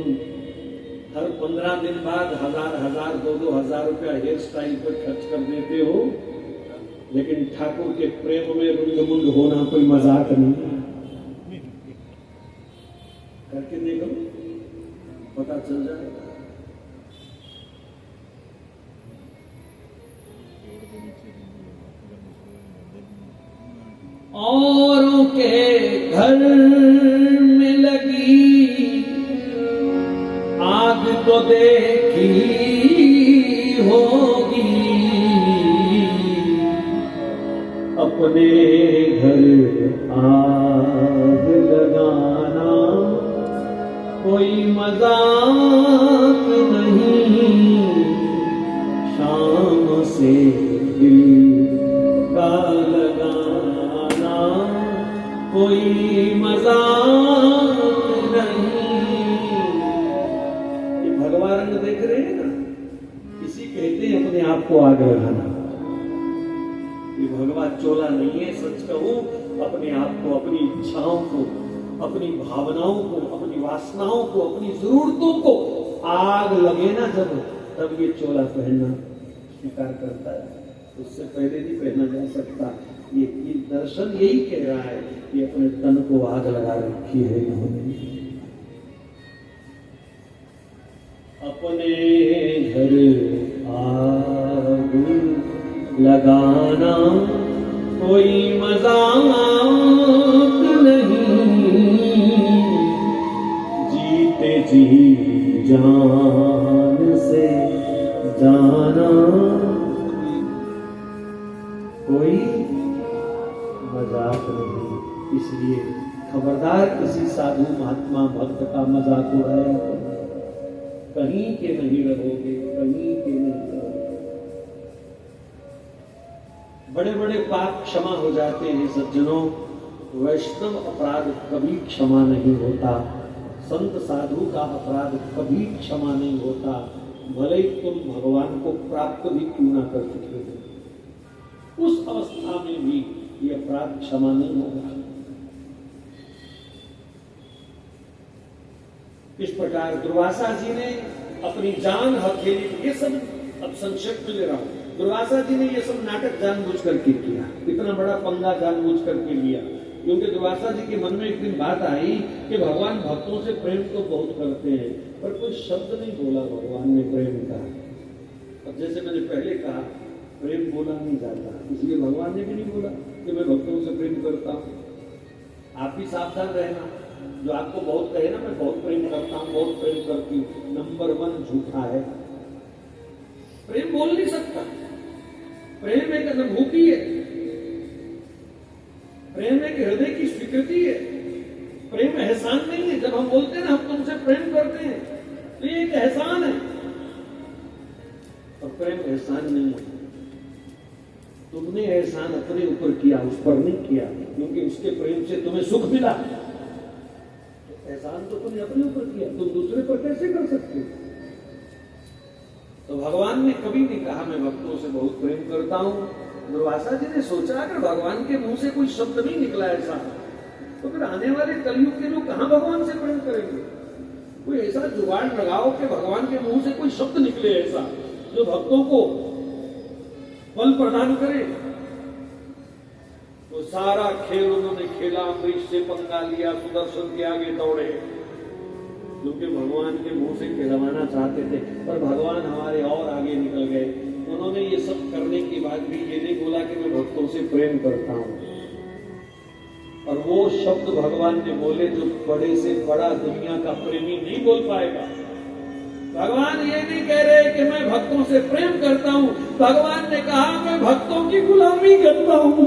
हर 15 दिन बाद 1000 2,000 रुपया हेयर स्टाइल पर खर्च कर देते हो, लेकिन ठाकुर के प्रेम में रुंड मुंड होना कोई मजाक नहीं है। करके देखो, पता चल जाएगा। औरों के घर में लगी आग तो देखी होगी, अपने घर आग लगाना कोई मजाक नहीं, शाम से दिल का लगाना कोई मजाक नहीं। ये भगवा रंग देख रहे हैं ना, इसी कहते हैं अपने आप को आग लगाना। ये भगवा चोला नहीं है, सच कहूं अपने आप को, अपनी इच्छाओं को, अपनी भावनाओं को, अपनी वासनाओं को, अपनी जरूरतों को आग लगे ना जब, तब ये चोला पहनना स्वीकार करता है, उससे पहले नहीं पहना जा सकता। ये दर्शन यही कह रहा है कि अपने तन को आग लगा रखी है इन्होंने। अपने घर आग लगाना कोई मजाक नहीं, जीते जी जान से जाना कोई मजाक नहीं। इसलिए खबरदार किसी साधु महात्मा भक्त का मजाक उड़ाया तो कहीं के नहीं रहोगे, कहीं के नहीं रहोगे। बड़े बड़े पाप क्षमा हो जाते हैं सज्जनों, वैष्णव अपराध कभी क्षमा नहीं होता, संत साधु का अपराध कभी क्षमा नहीं होता, भले ही तुम भगवान को प्राप्त भी क्यों ना कर चुके हो, उस अवस्था में भी ये अपराध क्षमा नहीं होगा। इस प्रकार दुर्वासा जी ने अपनी जान हथेली, ये सब अब संक्षेप में ले रहा हूं, दुर्वासा जी ने ये सब नाटक जानबूझ करके किया, इतना बड़ा पंगा जानबूझ करके लिया, क्योंकि दुर्वासा जी के मन में एक दिन बात आई कि भगवान भक्तों से प्रेम तो बहुत करते हैं, पर कोई शब्द नहीं बोला भगवान ने प्रेम का। अब जैसे मैंने पहले कहा, प्रेम बोला नहीं जाता, इसलिए भगवान ने भी नहीं बोला कि मैं भक्तों से प्रेम करता हूं। आप भी सावधान रहना, जो आपको बहुत कहे ना मैं बहुत प्रेम करता हूं, बहुत प्रेम करती हूं, नंबर 1 झूठा है। प्रेम बोल नहीं सकता, प्रेम एक अनुभूति है, प्रेम एक हृदय की स्वीकृति है, प्रेम एहसान नहीं है। जब हम बोलते हैं ना हम तुमसे प्रेम करते हैं, तो ये एक एहसान है, और प्रेम एहसान नहीं है। तुमने एहसान अपने ऊपर किया, उस पर नहीं किया, क्योंकि उसके प्रेम से तुम्हें सुख मिला। तो एहसान तो तुमने अपने ऊपर किया, तुम दूसरे पर कैसे कर सकते हो? तो भगवान ने कभी नहीं कहा मैं भक्तों से बहुत प्रेम करता हूं। दुर्वासा जी ने सोचा अगर भगवान के मुंह से कोई शब्द नहीं निकला ऐसा, तो फिर आने वाले कलयुग के लोग कहां भगवान से प्रेम करेंगे? कोई ऐसा जुगाड़ लगाओ कि भगवान के मुंह से कोई शब्द निकले ऐसा जो भक्तों को बल प्रदान करे। तो सारा खेल उन्होंने खेला, अम्बरीश से पंगा लिया, सुदर्शन के आगे दौड़े, क्योंकि भगवान के मुंह से खिलवाना चाहते थे, पर भगवान हमारे और आगे निकल गए। उन्होंने ये सब करने के बाद भी ये नहीं बोला कि मैं भक्तों से प्रेम करता हूं। और वो शब्द भगवान ने बोले जो बड़े से बड़ा दुनिया का प्रेमी नहीं बोल पाएगा। भगवान ये नहीं कह रहे कि मैं भक्तों से प्रेम करता हूं, भगवान ने कहा मैं भक्तों की गुलामी करता हूं,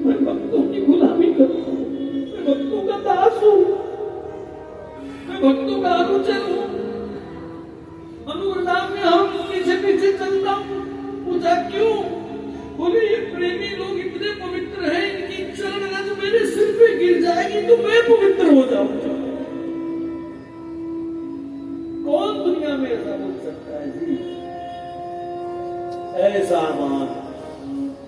मैं भक्तों की गुलामी करता हूं, मैं भक्तों का दास हूं, मैं भक्तों का अनुचर हूं। अनुवृंदावन में हम पीछे पीछे चलता हूं। पूछा क्यों? बोले ये प्रेमी लोग इतने पवित्र हैं, इनकी चरण रज मेरे सिर पे गिर जाएगी तो मैं पवित्र हो जाऊंगा। कौन दुनिया में ऐसा बोल सकता है जी? ऐसा मान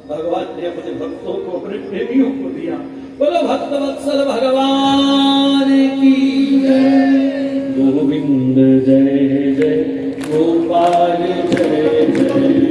भगवान ने अपने भक्तों को, अपने प्रेमियों को दिया। बोलो भक्त वत्सल भगवान की जय, गोविंद जय जय, गोपाल जय जय,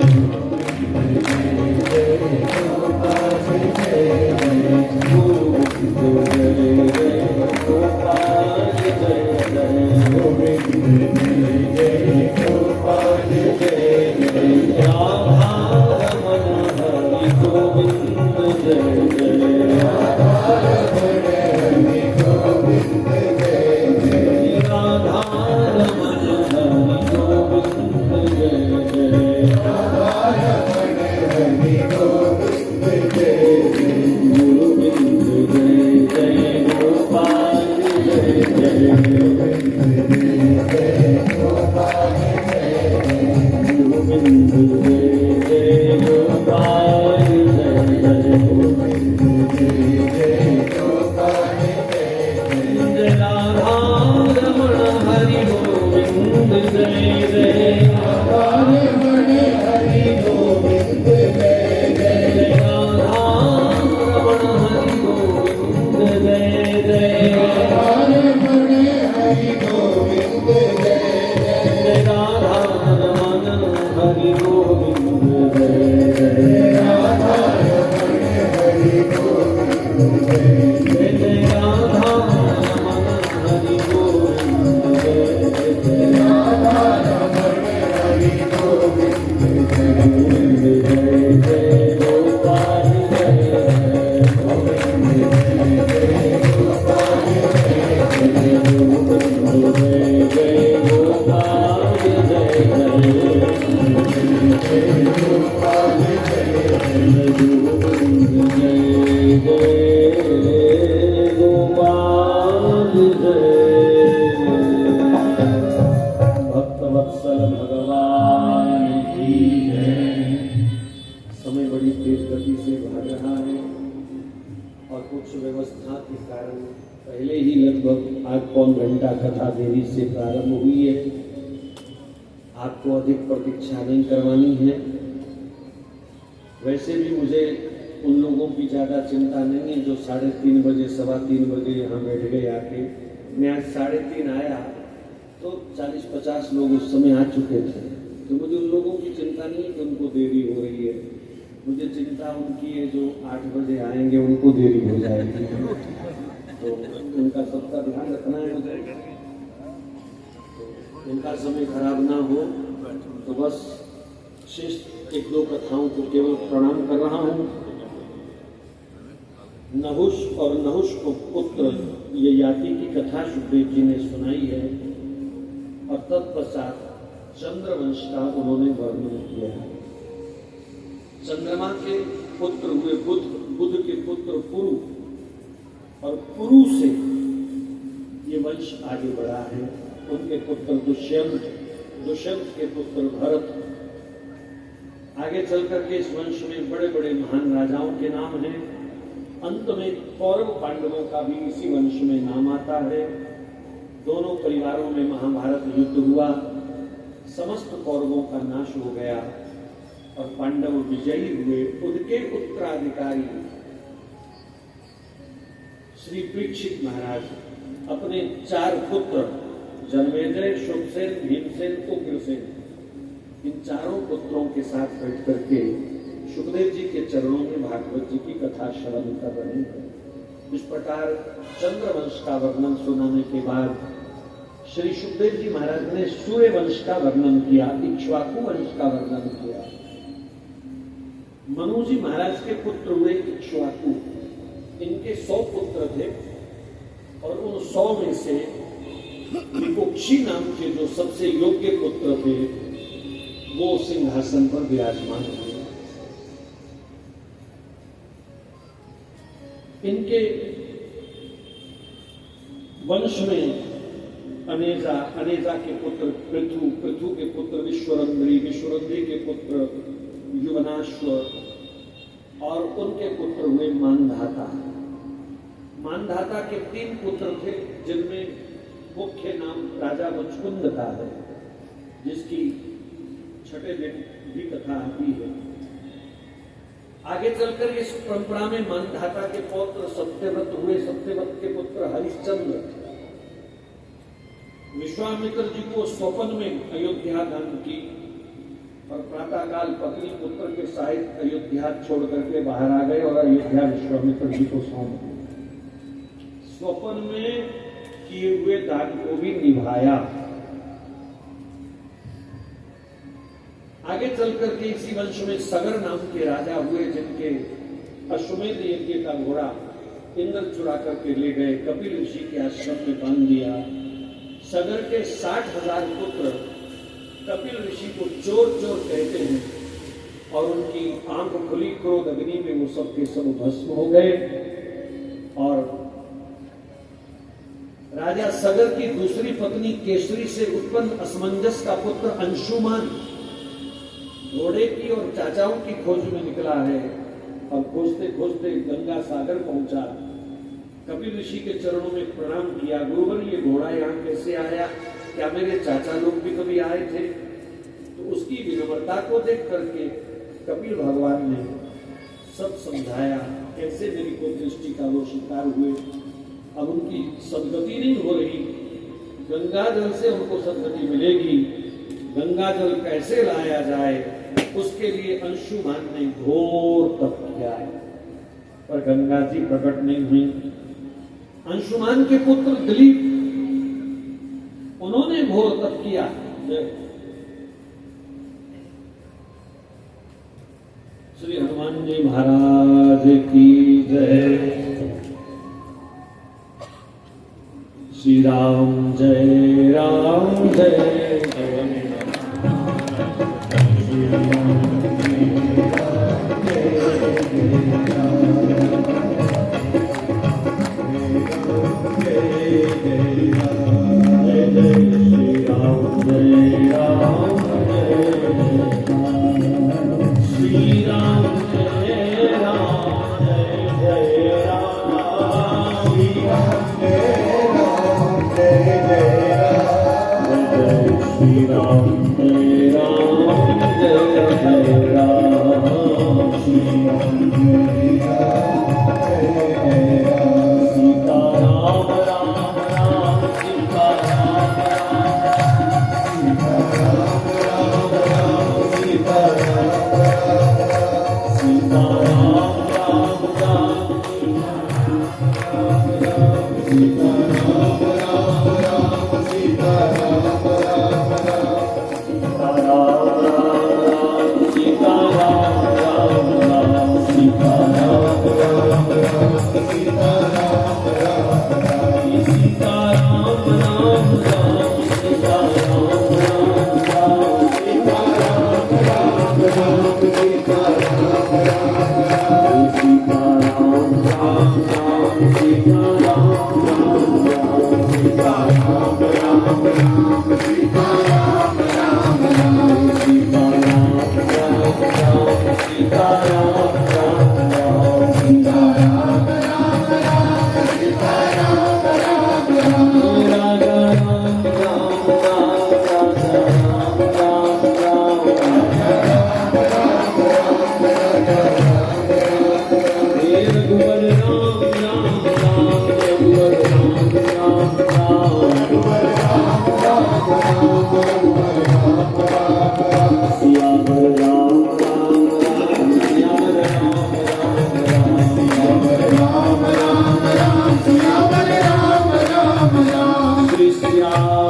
कथा देरी से प्रारंभ हुई है। आपको अधिक प्रतीक्षा नहीं करवानी है। वैसे भी मुझे उन लोगों की ज्यादा चिंता नहीं है जो 3:30 बजे 3:15 बजे यहाँ बैठ गए आके। मैं आज 3:30 आया तो 40-50 लोग उस समय आ चुके थे, तो मुझे उन लोगों की चिंता नहीं है कि उनको देरी हो रही है। मुझे चिंता उनकी है जो 8 बजे आएंगे, उनको देरी हो जाएगी, तो उनका सबका ध्यान रखना है मुझे, तो उनका समय खराब ना हो। तो बस शेष 1-2 कथाओं को केवल प्रणाम कर रहा हूँ। नहुष और नहुष को पुत्र ययाति की कथा सुखदेव जी ने सुनाई है और तत्पश्चात चंद्रवंश का उन्होंने वर्णन किया है। चंद्रमा के पुत्र हुए बुध, बुध के पुत्र पुरु, और पुरु से ये वंश आगे बढ़ा है। उनके पुत्र दुष्यंत, दुष्यंत के पुत्र भरत। आगे चल करके इस वंश में बड़े बड़े महान राजाओं के नाम हैं। अंत में कौरव पांडवों का भी इसी वंश में नाम आता है। दोनों परिवारों में महाभारत युद्ध हुआ, समस्त कौरवों का नाश हो गया और पांडव विजयी हुए। उनके उत्तराधिकारी श्री परीक्षित महाराज अपने 4 पुत्र जन्मेजय, शुभसेन, भीमसेन, उग्रसेन, इन चारों पुत्रों के साथ बैठ करके सुखदेव जी के चरणों में भागवत जी की कथा श्रवण कर रहे हैं। इस प्रकार चंद्रवंश का वर्णन सुनाने के बाद श्री सुखदेव जी महाराज ने सूर्य वंश का वर्णन किया, इक्ष्वाकु वंश का वर्णन किया। मनु जी महाराज के पुत्र हुए इक्ष्वाकु, इनके 100 पुत्र थे और उन 100 में से विपुक्षी नाम के जो सबसे योग्य पुत्र थे वो सिंहासन पर विराजमान हुए। इनके वंश में अनेजा के पुत्र पृथु, पृथु के पुत्र विश्वरंद्री, विश्वरंद्री के पुत्र युवनाश्व और उनके पुत्र हुए मानधाता। मानधाता के 3 पुत्र थे जिनमें मुख्य नाम राजा मुचकुंद का है, जिसकी छठे दिन भी कथा आती है। आगे चलकर इस परंपरा में मानधाता के पौत्र सत्यव्रत हुए। सत्यव्रत के पुत्र हरिश्चंद्र विश्वामित्र जी को स्वप्न में अयोध्या दान की और प्रातःकाल पत्नी पुत्र के सहित अयोध्या छोड़ करके बाहर आ गए और अयोध्या विश्वामित्र जी को सौंप दी। स्वप्न में किए हुए दान को भी निभाया। आगे चलकर के इसी वंश में सगर नाम के राजा हुए, जिनके अश्वमेध यज्ञ का घोड़ा इंद्र चुरा करके ले गए, कपिल ऋषि के आश्रम में बांध दिया। सगर के 60,000 पुत्र कपिल ऋषि को चोर चोर कहते हैं और उनकी आंख खुली क्रोध अग्नि में वो सब के सब भस्म हो गए। और राजा सगर की दूसरी पत्नी केसरी से उत्पन्न असमंजस का पुत्र अंशुमान घोड़े की और चाचाओं की खोज में निकला है और खोजते खोजते गंगा सागर पहुंचा। कपिल ऋषि के चरणों में प्रणाम किया, गुरुवर ये घोड़ा यहाँ कैसे आया, क्या मेरे चाचा लोग भी कभी आए थे? तो उसकी विनम्रता को देख करके कपिल भगवान ने सब समझाया, कैसे मेरी को दृष्टि का वो शिकार हुए, अब उनकी सदगति नहीं हो रही, गंगा जल से उनको सदगति मिलेगी, गंगा जल कैसे लाया जाए, उसके लिए अंशुमान ने घोर तप किया है, पर गंगा जी प्रकट नहीं हुई। अंशुमान के पुत्र दिलीप, उन्होंने घोर तप किया। श्री हनुमान जी महाराज की जय। श्री राम जय राम जय जय।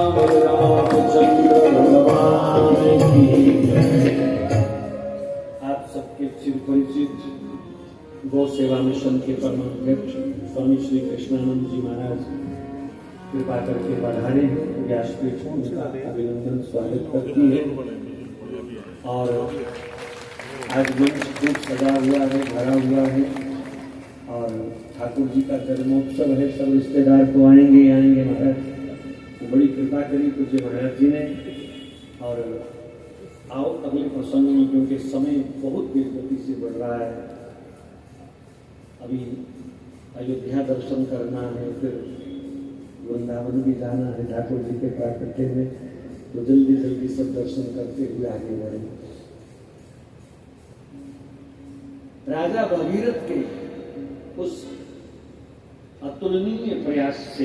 रामचंद्र भगवान की जय। आप सबके चिर परिचित गौ सेवा मिशन के परम अध्यक्ष स्वामी श्री कृष्णानंद जी महाराज कृपा करके पधारे हैं, व्यासपीठ उनका अभिनंदन स्वागत करती है। और आज मंच खूब सजा हुआ है, भरा हुआ है और ठाकुर जी का जन्मोत्सव है। सब रिश्तेदार तो आएंगे महाराज, तो बड़ी कृपा करी पूज्य महाराज जी ने। और आओ अगले प्रसंग में, क्योंकि समय बहुत तेज गति से बढ़ रहा है। अभी अयोध्या दर्शन करना है, फिर वृंदावन भी जाना है ठाकुर जी के प्राकट्य में, तो जल्दी जल्दी सब दर्शन करते हुए आगे बढ़े। राजा भगीरथ के उस अतुलनीय प्रयास से